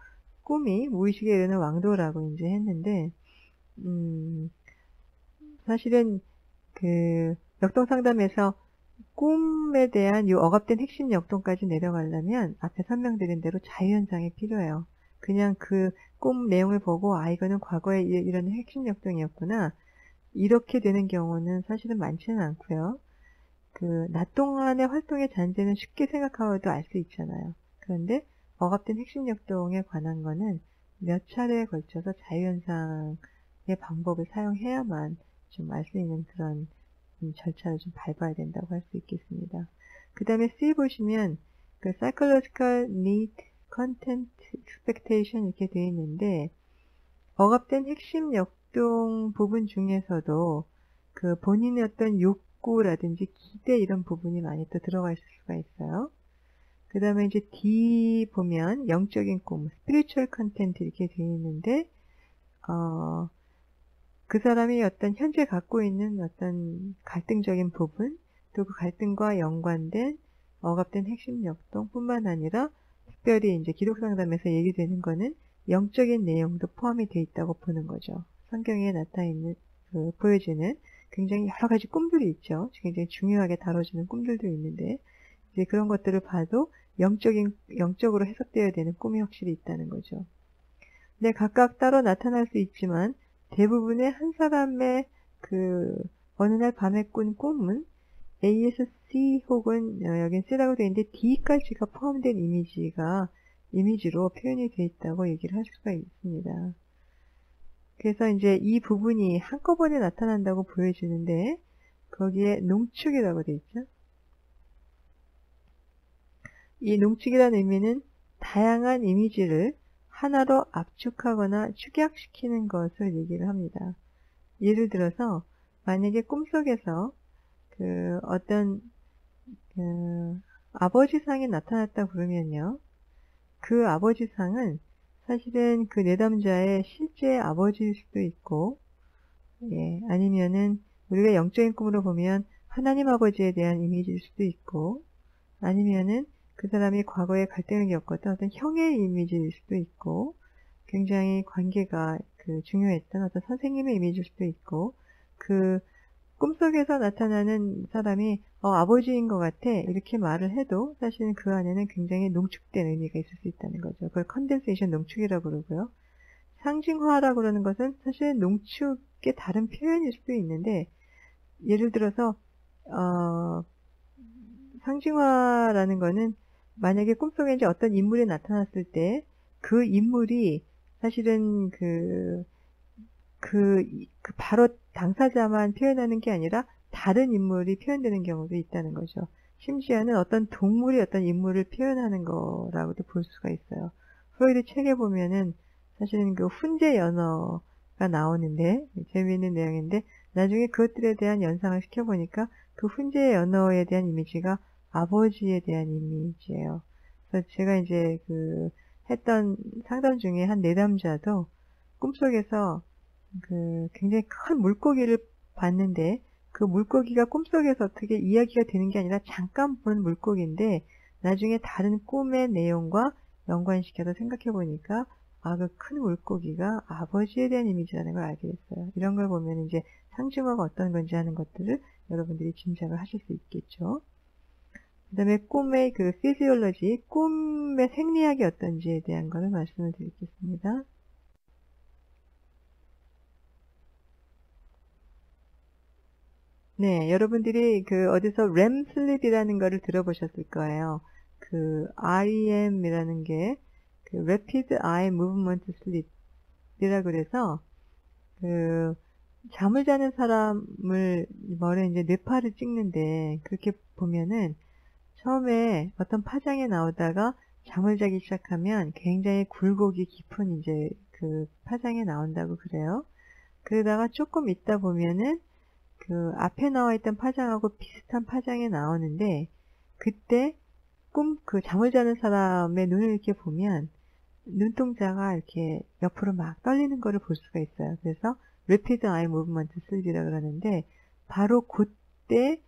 꿈이 무의식에 이르는 왕도라고 이제 했는데, 사실은 그 역동 상담에서 꿈에 대한 이 억압된 핵심 역동까지 내려가려면 앞에 설명드린 대로 자유현상이 필요해요. 그냥 그 꿈 내용을 보고 이거는 과거에 이런 핵심 역동이었구나 이렇게 되는 경우는 사실은 많지는 않고요. 그 낮 동안의 활동의 잔재는 쉽게 생각하고도 알 수 있잖아요. 그런데 억압된 핵심 역동에 관한 거는 몇 차례에 걸쳐서 자유현상의 방법을 사용해야만 좀 알 수 있는 그런 절차를 좀 밟아야 된다고 할 수 있겠습니다. 그 다음에 C 보시면 그 Psychological Need, Content, Expectation 이렇게 되어 있는데, 억압된 핵심 역동 부분 중에서도 그 본인의 어떤 욕구라든지 기대 이런 부분이 많이 또 들어가 있을 수가 있어요. 그 다음에 이제 D 보면 영적인 꿈, Spiritual Content 이렇게 되어 있는데, 그 사람이 어떤 현재 갖고 있는 어떤 갈등적인 부분, 또 그 갈등과 연관된 억압된 핵심 역동 뿐만 아니라 특별히 이제 기록 상담에서 얘기되는 거는 영적인 내용도 포함이 되어 있다고 보는 거죠. 성경에 나타나 있는, 보여지는 굉장히 여러 가지 꿈들이 있죠. 굉장히 중요하게 다뤄지는 꿈들도 있는데, 이제 그런 것들을 봐도 영적으로 해석되어야 되는 꿈이 확실히 있다는 거죠. 근데 각각 따로 나타날 수 있지만, 대부분의 한 사람의 어느 날 밤에 꾼 꿈은 A에서 C 혹은 여긴 C라고 되어 있는데 D까지가 포함된 이미지로 표현이 되어 있다고 얘기를 할 수가 있습니다. 그래서 이제 이 부분이 한꺼번에 나타난다고 보여지는데 거기에 농축이라고 되어 있죠. 이 농축이라는 의미는 다양한 이미지를 하나로 압축하거나 축약시키는 것을 얘기를 합니다. 예를 들어서 만약에 꿈속에서 어떤 아버지상이 나타났다 그러면요, 그 아버지상은 사실은 그 내담자의 실제 아버지일 수도 있고, 아니면은 우리가 영적인 꿈으로 보면 하나님 아버지에 대한 이미지일 수도 있고, 아니면은 그 사람이 과거에 갈등을 겪었던 어떤 형의 이미지일 수도 있고, 굉장히 관계가 중요했던 어떤 선생님의 이미지일 수도 있고, 꿈속에서 나타나는 사람이 아버지인 것 같아 이렇게 말을 해도 사실은 그 안에는 굉장히 농축된 의미가 있을 수 있다는 거죠. 그걸 컨덴세이션 농축이라고 그러고요. 상징화라고 그러는 것은 사실은 농축의 다른 표현일 수도 있는데, 예를 들어서 상징화라는 거는 만약에 꿈속에 이제 어떤 인물이 나타났을 때 그 인물이 사실은 바로 당사자만 표현하는 게 아니라 다른 인물이 표현되는 경우도 있다는 거죠. 심지어는 어떤 동물이 어떤 인물을 표현하는 거라고도 볼 수가 있어요. 프로이드 책에 보면은 사실은 훈제 연어가 나오는데 재미있는 내용인데, 나중에 그것들에 대한 연상을 시켜보니까 그 훈제 연어에 대한 이미지가 아버지에 대한 이미지예요. 그래서 제가 이제 했던 상담 중에 한 내담자도 꿈속에서 굉장히 큰 물고기를 봤는데, 그 물고기가 꿈속에서 어떻게 이야기가 되는 게 아니라 잠깐 본 물고기인데, 나중에 다른 꿈의 내용과 연관시켜서 생각해 보니까 그 큰 물고기가 아버지에 대한 이미지라는 걸 알게 됐어요. 이런 걸 보면 이제 상징화가 어떤 건지 하는 것들을 여러분들이 짐작을 하실 수 있겠죠. 그 다음에 꿈의 피지올로지, 꿈의 생리학이 어떤지에 대한 거를 말씀을 드리겠습니다. 네, 여러분들이 어디서 REM 슬립이라는 거를 들어보셨을 거예요. REM이라는 게 Rapid Eye Movement Sleep이라 그래서 잠을 자는 사람을 머리에 이제 뇌파를 찍는데, 그렇게 보면은 처음에 어떤 파장에 나오다가 잠을 자기 시작하면 굉장히 굴곡이 깊은 이제 파장에 나온다고 그래요. 그러다가 조금 있다 보면은 앞에 나와 있던 파장하고 비슷한 파장에 나오는데, 그때 잠을 자는 사람의 눈을 이렇게 보면 눈동자가 이렇게 옆으로 막 떨리는 거를 볼 수가 있어요. 그래서 Rapid Eye Movement Sleep이라고 그러는데, 바로 그때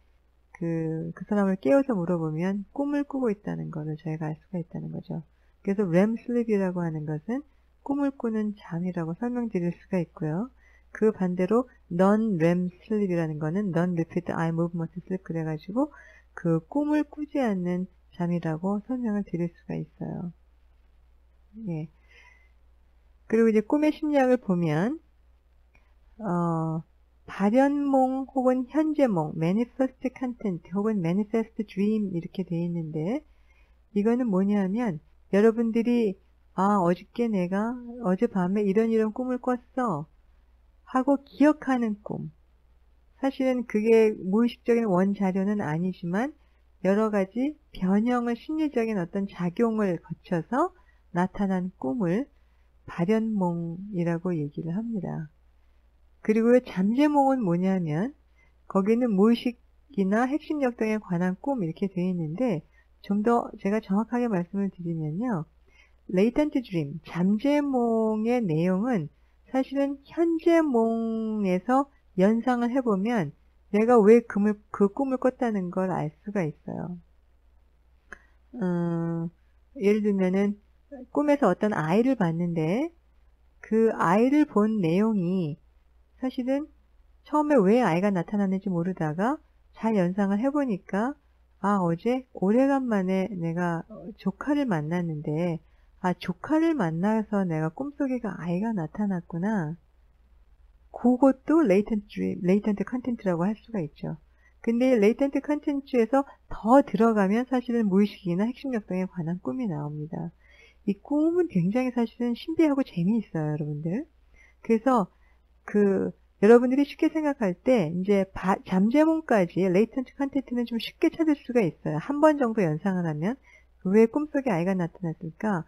그 사람을 깨워서 물어보면 꿈을 꾸고 있다는 것을 저희가 알 수가 있다는 거죠. 그래서 REM Sleep이라고 하는 것은 꿈을 꾸는 잠이라고 설명드릴 수가 있고요. 그 반대로 Non-REM Sleep이라는 거는 Non-Rapid Eye Movement Sleep 그래가지고 꿈을 꾸지 않는 잠이라고 설명을 드릴 수가 있어요. 예. 그리고 이제 꿈의 심리학을 보면 발현몽 혹은 현재몽, Manifest Content 혹은 Manifest Dream 이렇게 되어 있는데, 이거는 뭐냐면 여러분들이 어저께 내가 어젯밤에 이런 꿈을 꿨어 하고 기억하는 꿈, 사실은 그게 무의식적인 원자료는 아니지만 여러 가지 변형을, 심리적인 어떤 작용을 거쳐서 나타난 꿈을 발현몽이라고 얘기를 합니다. 그리고 잠재몽은 뭐냐면 거기는 무의식이나 핵심력 등에 관한 꿈 이렇게 되어 있는데, 좀 더 제가 정확하게 말씀을 드리면요, Latent Dream, 잠재몽의 내용은 사실은 현재몽에서 연상을 해보면 내가 왜 그 꿈을 꿨다는 걸 알 수가 있어요. 예를 들면은 꿈에서 어떤 아이를 봤는데, 그 아이를 본 내용이 사실은 처음에 왜 아이가 나타났는지 모르다가 잘 연상을 해보니까 어제 오래간만에 내가 조카를 만났는데 조카를 만나서 내가 꿈속에 아이가 나타났구나. 그것도 레이턴트 컨텐츠라고 할 수가 있죠. 근데 레이턴트 컨텐츠에서 더 들어가면 사실은 무의식이나 핵심력 등에 관한 꿈이 나옵니다. 이 꿈은 굉장히 사실은 신비하고 재미있어요, 여러분들. 그래서 여러분들이 쉽게 생각할 때 이제 잠재몽까지 레이턴트 컨텐츠는 좀 쉽게 찾을 수가 있어요. 한 번 정도 연상을 하면 왜 꿈속에 아이가 나타났을까?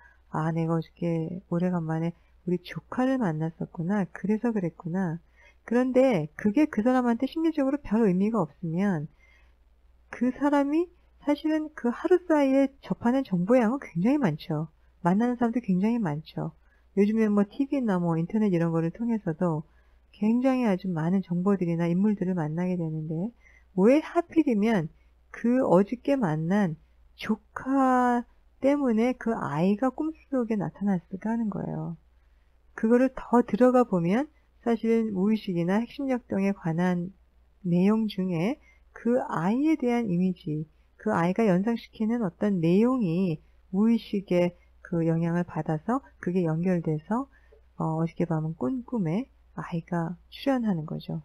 내가 어저께 오래간만에 우리 조카를 만났었구나. 그래서 그랬구나. 그런데 그게 그 사람한테 심리적으로 별 의미가 없으면 그 사람이 사실은 그 하루 사이에 접하는 정보의 양은 굉장히 많죠. 만나는 사람도 굉장히 많죠. 요즘에 TV나 인터넷 이런 거를 통해서도 굉장히 아주 많은 정보들이나 인물들을 만나게 되는데, 왜 하필이면 그 어저께 만난 조카 때문에 그 아이가 꿈속에 나타났을까 하는 거예요. 그거를 더 들어가 보면 사실 무의식이나 핵심역동에 관한 내용 중에 그 아이에 대한 이미지, 그 아이가 연상시키는 어떤 내용이 무의식의 그 영향을 받아서 그게 연결돼서 어저께 밤은 꾼 꿈에 아이가 출현하는 거죠.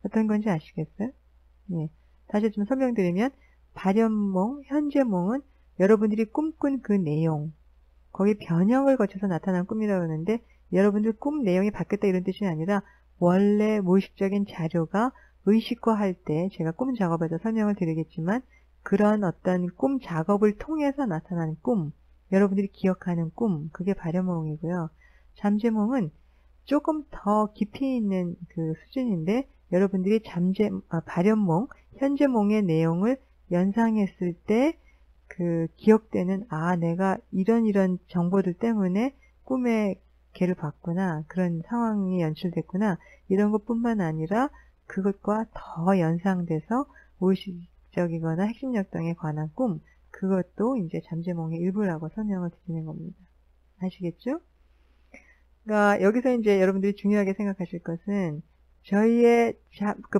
어떤 건지 아시겠어요? 예. 다시 좀 설명드리면 발현몽, 현재몽은 여러분들이 꿈꾼 그 내용, 거기 변형을 거쳐서 나타난 꿈이라고 하는데 여러분들 꿈 내용이 바뀌었다 이런 뜻이 아니라 원래 무의식적인 자료가 의식화할 때 제가 꿈 작업에서 설명을 드리겠지만 그런 어떤 꿈 작업을 통해서 나타난 꿈, 여러분들이 기억하는 꿈, 그게 발현몽이고요. 잠재몽은 조금 더 깊이 있는 그 수준인데 여러분들이 발현몽, 현재몽의 내용을 연상했을 때 그 기억되는 내가 이런 정보들 때문에 꿈에 걔를 봤구나, 그런 상황이 연출됐구나, 이런 것뿐만 아니라 그것과 더 연상돼서 무의식적이거나 핵심역동에 관한 꿈, 그것도 이제 잠재몽의 일부라고 설명을 드리는 겁니다. 아시겠죠? 그러니까 여기서 이제 여러분들이 중요하게 생각하실 것은 저희의 그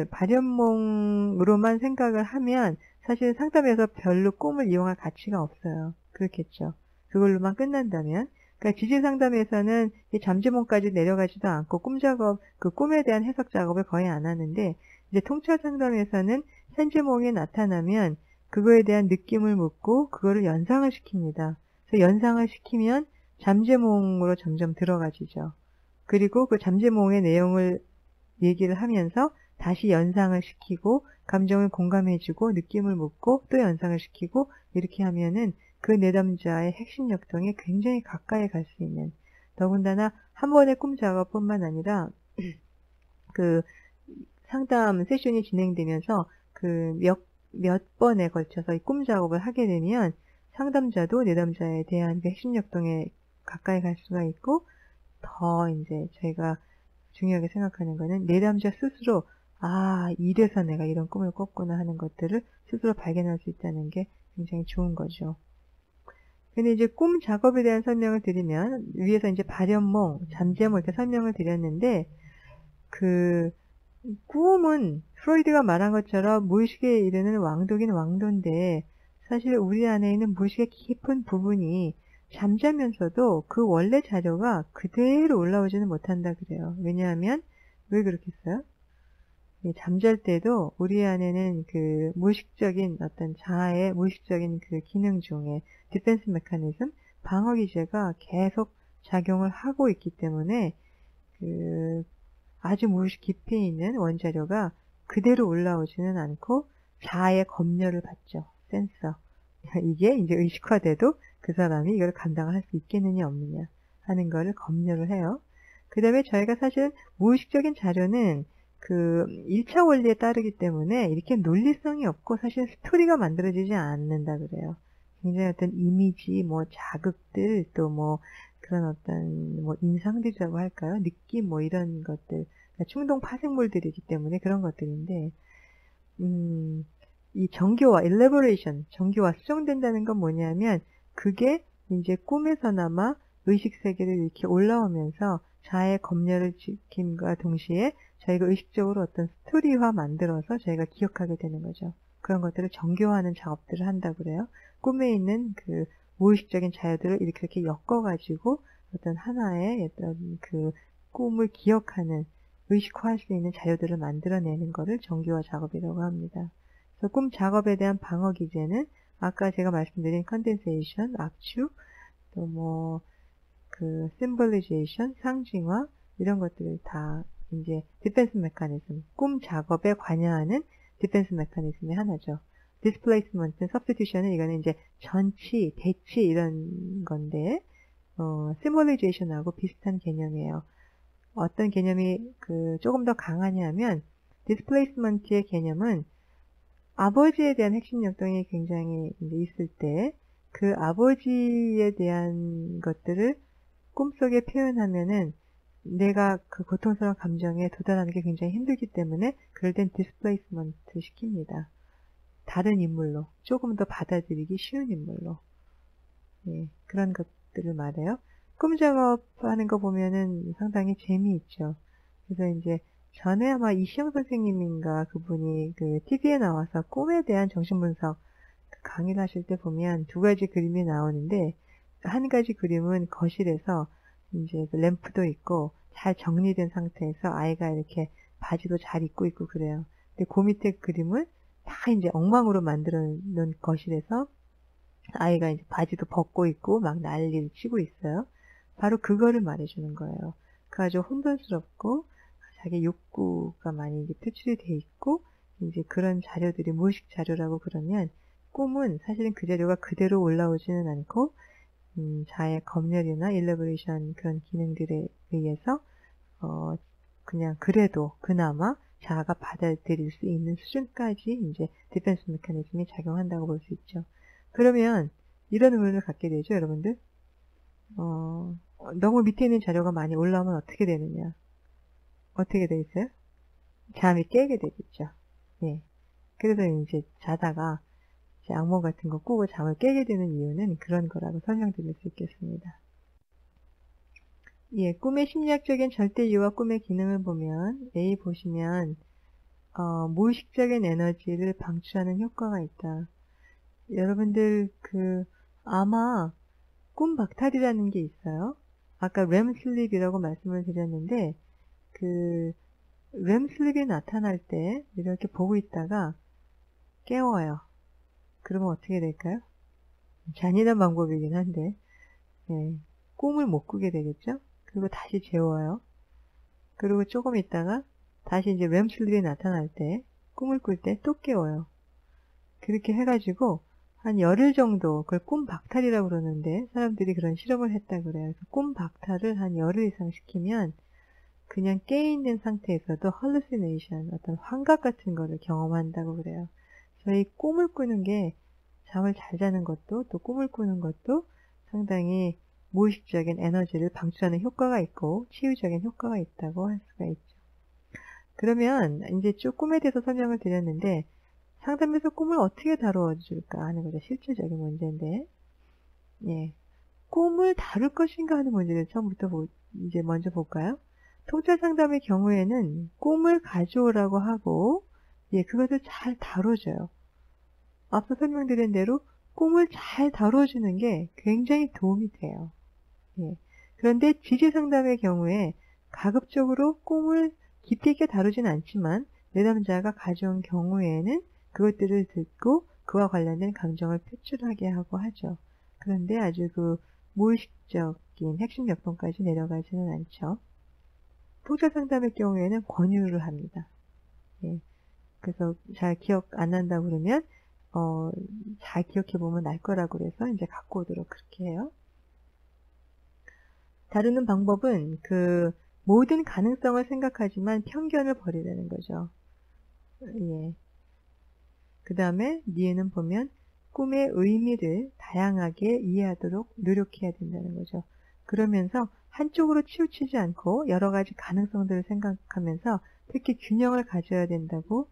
발현몽으로만 생각을 하면 사실 상담에서 별로 꿈을 이용할 가치가 없어요. 그렇겠죠. 그걸로만 끝난다면. 그러니까 지질 상담에서는 이 잠재몽까지 내려가지도 않고 꿈 작업, 그 꿈에 대한 해석 작업을 거의 안 하는데 이제 통찰 상담에서는 현재몽이 나타나면 그거에 대한 느낌을 묻고 그거를 연상을 시킵니다. 그래서 연상을 시키면 잠재몽으로 점점 들어가지죠. 그리고 그 잠재몽의 내용을 얘기를 하면서 다시 연상을 시키고 감정을 공감해주고 느낌을 묻고 또 연상을 시키고 이렇게 하면은 그 내담자의 핵심 역동에 굉장히 가까이 갈 수 있는, 더군다나 한 번의 꿈 작업뿐만 아니라 그 상담 세션이 진행되면서 그 몇 번에 걸쳐서 이 꿈 작업을 하게 되면 상담자도 내담자에 대한 그 핵심 역동에 가까이 갈 수가 있고, 더 이제 저희가 중요하게 생각하는 거는 내담자 스스로 이래서 내가 이런 꿈을 꿨구나 하는 것들을 스스로 발견할 수 있다는 게 굉장히 좋은 거죠. 근데 이제 꿈 작업에 대한 설명을 드리면 위에서 이제 발현몽, 잠재몽 이렇게 설명을 드렸는데 그 꿈은 프로이드가 말한 것처럼 무의식에 이르는 왕도긴 왕도인데 사실 우리 안에 있는 무의식의 깊은 부분이 잠자면서도 그 원래 자료가 그대로 올라오지는 못한다 그래요. 왜냐하면 왜 그렇겠어요? 잠잘 때도 우리 안에는 그 무의식적인 어떤 자아의 무의식적인 그 기능 중에 디펜스 메커니즘, 방어 기제가 계속 작용을 하고 있기 때문에 그 아주 무의식 깊이 있는 원자료가 그대로 올라오지는 않고 자아의 검열을 받죠. 센서. 이게 이제 의식화돼도 그 사람이 이걸 감당을 할 수 있겠느냐 없느냐 하는 거를 검열을 해요. 그 다음에 저희가 사실 무의식적인 자료는 그 1차 원리에 따르기 때문에 이렇게 논리성이 없고 사실 스토리가 만들어지지 않는다 그래요. 굉장히 어떤 이미지, 뭐 자극들, 또 뭐 그런 어떤 뭐 인상들이라고 할까요? 느낌 뭐 이런 것들, 그러니까 충동 파생물들이기 때문에 그런 것들인데 이 정교화, elaboration, 정교화, 수정된다는 건 뭐냐면 그게 이제 꿈에서나마 의식 세계를 이렇게 올라오면서 자아의 검열을 지킴과 동시에 저희가 의식적으로 어떤 스토리화 만들어서 저희가 기억하게 되는 거죠. 그런 것들을 정교화하는 작업들을 한다고 그래요. 꿈에 있는 그 무의식적인 자료들을 이렇게 엮어가지고 어떤 하나의 어떤 그 꿈을 기억하는, 의식화할 수 있는 자료들을 만들어내는 것을 정교화 작업이라고 합니다. 그래서 꿈 작업에 대한 방어 기제는 아까 제가 말씀드린 컨덴세이션, 압축, 또 뭐 그 심볼리제이션, 상징화 이런 것들을 다 이제 디펜스 메커니즘, 꿈 작업에 관여하는 디펜스 메커니즘의 하나죠. 디스플레이스먼트, 서브스티튜션은 이거는 이제 전치, 대치 이런 건데 시뮬레이션하고 비슷한 개념이에요. 어떤 개념이 그 조금 더 강하냐면 디스플레이스먼트의 개념은 아버지에 대한 핵심 역동이 굉장히 이제 있을 때 그 아버지에 대한 것들을 꿈속에 표현하면은 내가 그 고통스러운 감정에 도달하는 게 굉장히 힘들기 때문에 그럴 땐 디스플레이스먼트 시킵니다. 다른 인물로, 조금 더 받아들이기 쉬운 인물로. 예, 그런 것들을 말해요. 꿈 작업하는 거 보면은 상당히 재미있죠. 그래서 이제 전에 아마 이시영 선생님인가 그분이 그 TV에 나와서 꿈에 대한 정신분석 강의를 하실 때 보면 두 가지 그림이 나오는데, 한 가지 그림은 거실에서 이제 그 램프도 있고 잘 정리된 상태에서 아이가 이렇게 바지도 잘 입고 있고 그래요. 근데 그 밑에 그림은 다 이제 엉망으로 만들어 놓은 거실에서 아이가 이제 바지도 벗고 있고 막 난리를 치고 있어요. 바로 그거를 말해주는 거예요. 그 아주 혼돈스럽고 자기 욕구가 많이 이제 표출이 돼 있고, 이제 그런 자료들이 무의식 자료라고 그러면, 꿈은 사실은 그 자료가 그대로 올라오지는 않고 자의 검열이나 일러버레이션 그런 기능들에 의해서 그냥 그래도 그나마 자아가 받아들일 수 있는 수준까지 이제 디펜스 메커니즘이 작용한다고 볼 수 있죠. 그러면 이런 의문을 갖게 되죠, 여러분들. 너무 밑에 있는 자료가 많이 올라오면 어떻게 되느냐? 어떻게 돼 있어요? 잠이 깨게 되겠죠. 예. 그래서 이제 자다가 이제 악몽 같은 거 꾸고 잠을 깨게 되는 이유는 그런 거라고 설명드릴 수 있겠습니다. 예, 꿈의 심리학적인 절대 이유와 꿈의 기능을 보면, A 보시면, 무의식적인 에너지를 방출하는 효과가 있다. 여러분들, 아마, 꿈 박탈이라는 게 있어요. 아까 렘 슬립이라고 말씀을 드렸는데, 렘 슬립이 나타날 때, 이렇게 보고 있다가, 깨워요. 그러면 어떻게 될까요? 잔인한 방법이긴 한데, 예, 꿈을 못 꾸게 되겠죠? 그리고 다시 재워요. 그리고 조금 있다가 다시 이제 렘슬립이 나타날 때, 꿈을 꿀 때 또 깨워요. 그렇게 해가지고 한 열흘 정도, 그걸 꿈 박탈이라고 그러는데 사람들이 그런 실험을 했다고 그래요. 그래서 꿈 박탈을 한 열흘 이상 시키면 그냥 깨있는 상태에서도 hallucination, 어떤 환각 같은 거를 경험한다고 그래요. 저희 꿈을 꾸는 게 잠을 잘 자는 것도 또 꿈을 꾸는 것도 상당히 무의식적인 에너지를 방출하는 효과가 있고 치유적인 효과가 있다고 할 수가 있죠. 그러면 이제 쭉 꿈에 대해서 설명을 드렸는데, 상담에서 꿈을 어떻게 다루어 줄까 하는 거죠. 실질적인 문제인데, 예, 꿈을 다룰 것인가 하는 문제를 처음부터 이제 먼저 볼까요? 통찰 상담의 경우에는 꿈을 가져오라고 하고, 예, 그것을 잘 다뤄줘요. 앞서 설명드린 대로 꿈을 잘 다뤄주는 게 굉장히 도움이 돼요. 예. 그런데 지지 상담의 경우에 가급적으로 꿈을 깊이 있게 다루진 않지만 내담자가 가져온 경우에는 그것들을 듣고 그와 관련된 감정을 표출하게 하고 하죠. 그런데 아주 무의식적인 핵심 역동까지 내려가지는 않죠. 통찰 상담의 경우에는 권유를 합니다. 예. 그래서 잘 기억 안 난다고 그러면 잘 기억해보면 날 거라고 그래서 이제 갖고 오도록 그렇게 해요. 다루는 방법은 모든 가능성을 생각하지만 편견을 버리라는 거죠. 예. 그 다음에 니에는 보면 꿈의 의미를 다양하게 이해하도록 노력해야 된다는 거죠. 그러면서 한쪽으로 치우치지 않고 여러 가지 가능성들을 생각하면서 특히 균형을 가져야 된다고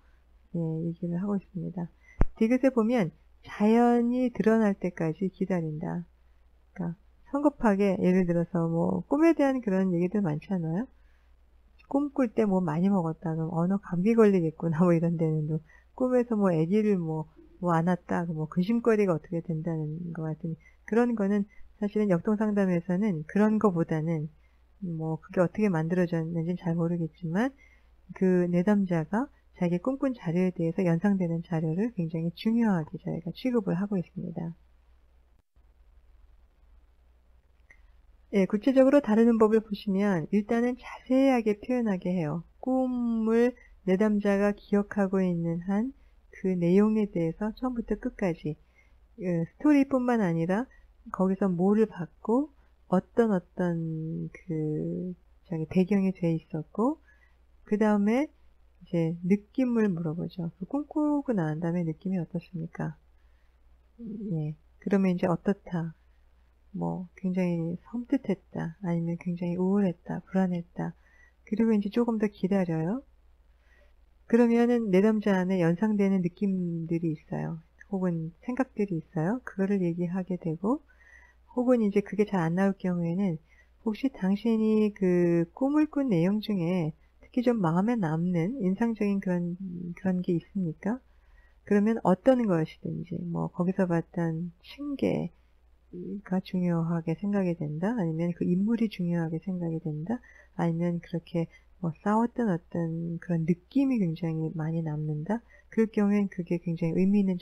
얘기를 하고 있습니다. 디귿에 보면 자연이 드러날 때까지 기다린다. 그러니까 성급하게 예를 들어서 꿈에 대한 그런 얘기들 많잖아요. 꿈 꿀 때 많이 먹었다 그럼 언어 감기 걸리겠구나 이런 데는 꿈에서 아기를 안았다 근심거리가 어떻게 된다는 것 같은 그런 거는 사실은 역동상담에서는 그런 거보다는 그게 어떻게 만들어졌는지는 잘 모르겠지만 그 내담자가 자기 꿈꾼 자료에 대해서 연상되는 자료를 굉장히 중요하게 저희가 취급을 하고 있습니다. 예, 구체적으로 다루는 법을 보시면 일단은 자세하게 표현하게 해요. 꿈을 내담자가 기억하고 있는 한 그 내용에 대해서 처음부터 끝까지 스토리뿐만 아니라 거기서 뭐를 받고 어떤 배경이 돼 있었고 그 다음에 이제 느낌을 물어보죠. 꿈꾸고 난 다음에 느낌이 어떻습니까? 예, 그러면 이제 어떻다. 뭐 굉장히 섬뜩했다, 아니면 굉장히 우울했다, 불안했다. 그리고 이제 조금 더 기다려요. 그러면은 내담자 안에 연상되는 느낌들이 있어요. 혹은 생각들이 있어요. 그거를 얘기하게 되고, 혹은 이제 그게 잘 안 나올 경우에는 혹시 당신이 그 꿈을 꾼 내용 중에 특히 좀 마음에 남는 인상적인 그런 게 있습니까? 그러면 어떤 것이든지, 뭐 거기서 봤던 층계가 중요하게 생각이 된다, 아니면 그 인물이 중요하게 생각이 된다, 아니면 그렇게 뭐 싸웠던 어떤 그런 느낌이 굉장히 많이 남는다. 그럴 경우엔 그게 굉장히 의미 있는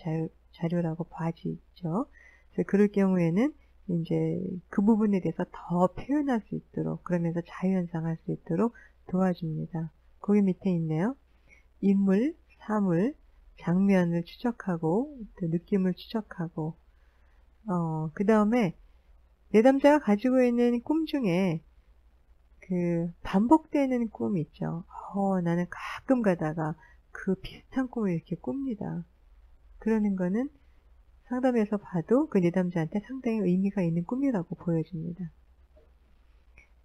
자료라고 봐지죠. 그래서 그럴 경우에는 이제 그 부분에 대해서 더 표현할 수 있도록, 그러면서 자유연상할 수 있도록 도와줍니다. 거기 밑에 있네요. 인물, 사물, 장면을 추적하고, 또 느낌을 추적하고, 그 다음에 내담자가 가지고 있는 꿈 중에 그 반복되는 꿈이 있죠. 나는 가끔 가다가 그 비슷한 꿈을 이렇게 꿉니다. 그러는 거는 상담에서 봐도 그 내담자한테 상당히 의미가 있는 꿈이라고 보여집니다.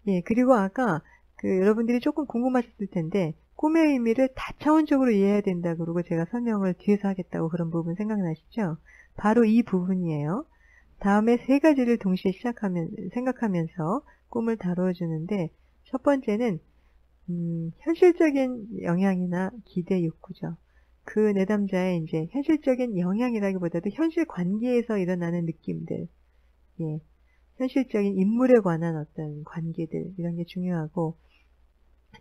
예, 그리고 아까 여러분들이 조금 궁금하셨을 텐데, 꿈의 의미를 다차원적으로 이해해야 된다 그러고 제가 설명을 뒤에서 하겠다고 그런 부분 생각나시죠? 바로 이 부분이에요. 다음에 세 가지를 동시에 생각하면서 꿈을 다뤄주는데, 첫 번째는 현실적인 영향이나 기대 욕구죠. 그 내담자의 이제 현실적인 영향이라기보다도 현실 관계에서 일어나는 느낌들, 예, 현실적인 인물에 관한 어떤 관계들, 이런 게 중요하고,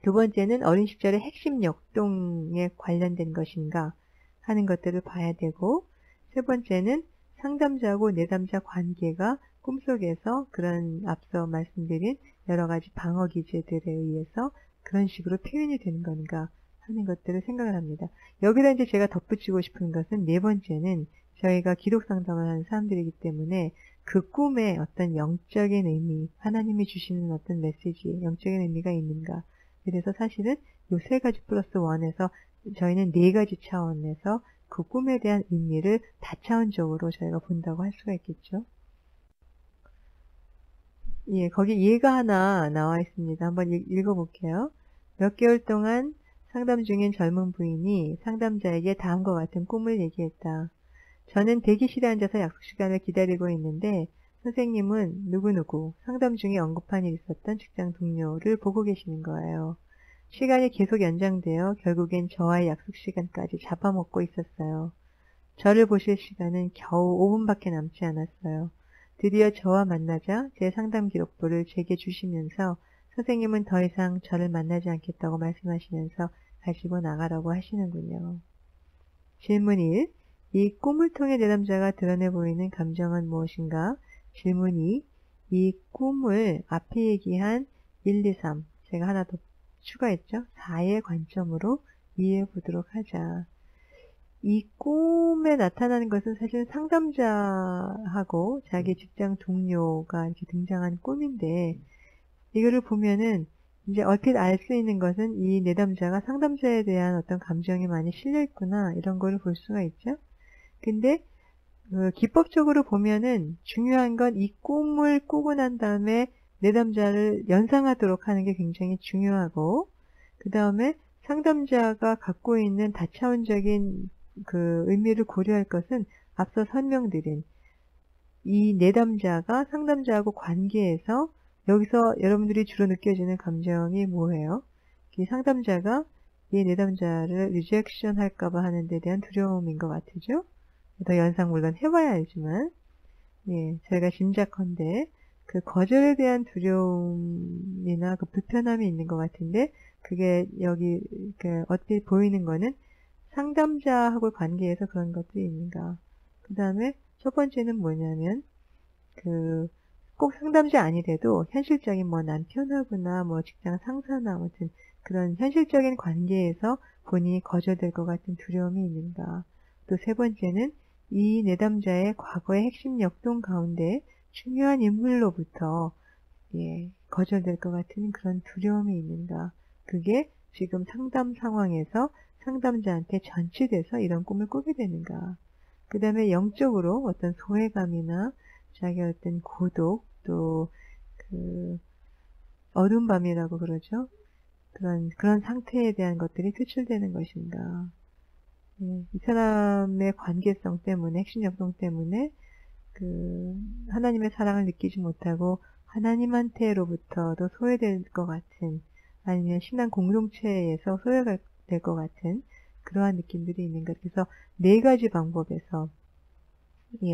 두 번째는 어린 시절의 핵심 역동에 관련된 것인가 하는 것들을 봐야 되고, 세 번째는 상담자하고 내담자 관계가 꿈속에서 그런 앞서 말씀드린 여러 가지 방어 기제들에 의해서 그런 식으로 표현이 되는 건가 하는 것들을 생각을 합니다. 여기다 이제 제가 덧붙이고 싶은 것은 네 번째는 저희가 기록 상담을 하는 사람들이기 때문에 그 꿈에 어떤 영적인 의미, 하나님이 주시는 어떤 메시지, 영적인 의미가 있는가. 그래서 사실은 요 세 가지 플러스 원에서 저희는 네 가지 차원에서 그 꿈에 대한 의미를 다차원적으로 저희가 본다고 할 수가 있겠죠. 예, 거기 예가 하나 나와 있습니다. 한번 읽어볼게요. 몇 개월 동안 상담 중인 젊은 부인이 상담자에게 다음과 같은 꿈을 얘기했다. 저는 대기실에 앉아서 약속 시간을 기다리고 있는데 선생님은 누구누구 상담 중에 언급한 일 있었던 직장 동료를 보고 계시는 거예요. 시간이 계속 연장되어 결국엔 저와의 약속 시간까지 잡아먹고 있었어요. 저를 보실 시간은 겨우 5분밖에 남지 않았어요. 드디어 저와 만나자 제 상담 기록부를 제게 주시면서 선생님은 더 이상 저를 만나지 않겠다고 말씀하시면서 가지고 나가라고 하시는군요. 질문 1. 이 꿈을 통해 내담자가 드러내 보이는 감정은 무엇인가? 질문 2. 이 꿈을 앞에 얘기한 1, 2, 3, 제가 하나 더 추가했죠? 4의 관점으로 이해해 보도록 하자. 이 꿈에 나타나는 것은 사실 상담자하고 자기 직장 동료가 이렇게 등장한 꿈인데, 이거를 보면은 이제 얼핏 알 수 있는 것은 이 내담자가 상담자에 대한 어떤 감정이 많이 실려 있구나, 이런 거를 볼 수가 있죠. 근데 기법적으로 보면은 중요한 건 이 꿈을 꾸고 난 다음에 내담자를 연상하도록 하는 게 굉장히 중요하고, 그 다음에 상담자가 갖고 있는 다차원적인 그 의미를 고려할 것은 앞서 설명드린 이 내담자가 상담자하고 관계에서 여기서 여러분들이 주로 느껴지는 감정이 뭐예요? 이 상담자가 이 내담자를 리젝션 할까봐 하는 데 대한 두려움인 것 같으죠? 더 연상 물론 해봐야 알지만, 예, 저희가 짐작컨대 그 거절에 대한 두려움이나 그 불편함이 있는 것 같은데, 그게 여기 어떻게 보이는 거는 상담자하고 관계에서 그런 것들이 있는가. 그 다음에 첫 번째는 뭐냐면 꼭 상담자 아니래도 현실적인 뭐 남편하고나 뭐 직장 상사나 아무튼 그런 현실적인 관계에서 본인이 거절될 것 같은 두려움이 있는가. 또 세 번째는 이 내담자의 과거의 핵심 역동 가운데 중요한 인물로부터 거절될 것 같은 그런 두려움이 있는가. 그게 지금 상담 상황에서 상담자한테 전치돼서 이런 꿈을 꾸게 되는가. 그 다음에 영적으로 어떤 소외감이나 자기의 어떤 고독, 또 어두운 밤이라고 그러죠. 그런 상태에 대한 것들이 표출되는 것인가. 이 사람의 관계성 때문에, 핵심역동 때문에 하나님의 사랑을 느끼지 못하고 하나님한테로부터도 소외될 것 같은, 아니면 신앙 공동체에서 소외가 될 것 같은 그러한 느낌들이 있는 것. 그래서 네 가지 방법에서,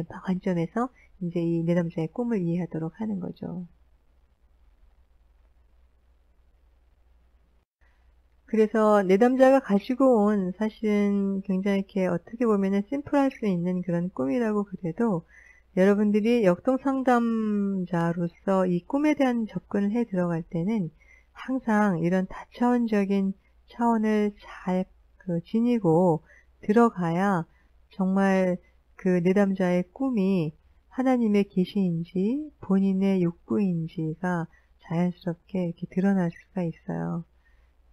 관점에서 이제 이 내담자의 꿈을 이해하도록 하는 거죠. 그래서 내담자가 가지고 온, 사실은 굉장히 이렇게 어떻게 보면은 심플할 수 있는 그런 꿈이라고 그래도, 여러분들이 역동 상담자로서 이 꿈에 대한 접근을 해 들어갈 때는 항상 이런 다차원적인 차원을 잘 지니고 들어가야 정말 내담자의 꿈이 하나님의 계시인지 본인의 욕구인지가 자연스럽게 이렇게 드러날 수가 있어요.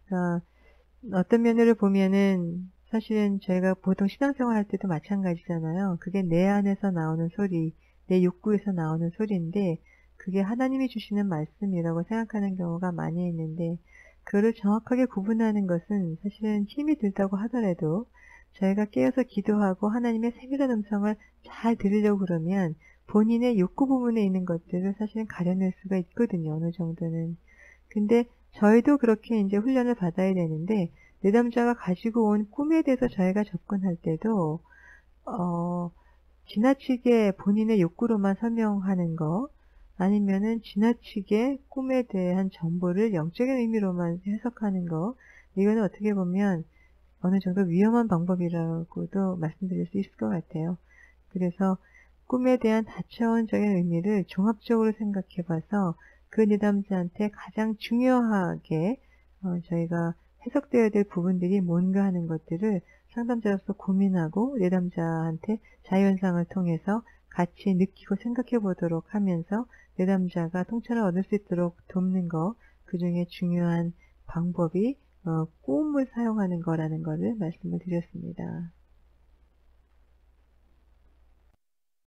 그러니까 어떤 면으로 보면은 사실은 저희가 보통 신앙생활 할 때도 마찬가지잖아요. 그게 내 안에서 나오는 소리, 내 욕구에서 나오는 소리인데 그게 하나님이 주시는 말씀이라고 생각하는 경우가 많이 있는데, 그거를 정확하게 구분하는 것은 사실은 힘이 들다고 하더라도 저희가 깨어서 기도하고 하나님의 세밀한 음성을 잘 들으려고 그러면 본인의 욕구 부분에 있는 것들을 사실은 가려낼 수가 있거든요. 어느 정도는. 근데 저희도 그렇게 이제 훈련을 받아야 되는데, 내담자가 가지고 온 꿈에 대해서 저희가 접근할 때도 지나치게 본인의 욕구로만 설명하는 거, 아니면은 지나치게 꿈에 대한 정보를 영적인 의미로만 해석하는 거, 이거는 어떻게 보면 어느 정도 위험한 방법이라고도 말씀드릴 수 있을 것 같아요. 그래서 꿈에 대한 다차원적인 의미를 종합적으로 생각해 봐서 그 내담자한테 가장 중요하게 저희가 해석되어야 될 부분들이 뭔가 하는 것들을 상담자로서 고민하고 내담자한테 자유현상을 통해서 같이 느끼고 생각해 보도록 하면서 내담자가 통찰을 얻을 수 있도록 돕는 거, 그 중에 중요한 방법이 꿈을 사용하는 거라는 것을 말씀을 드렸습니다.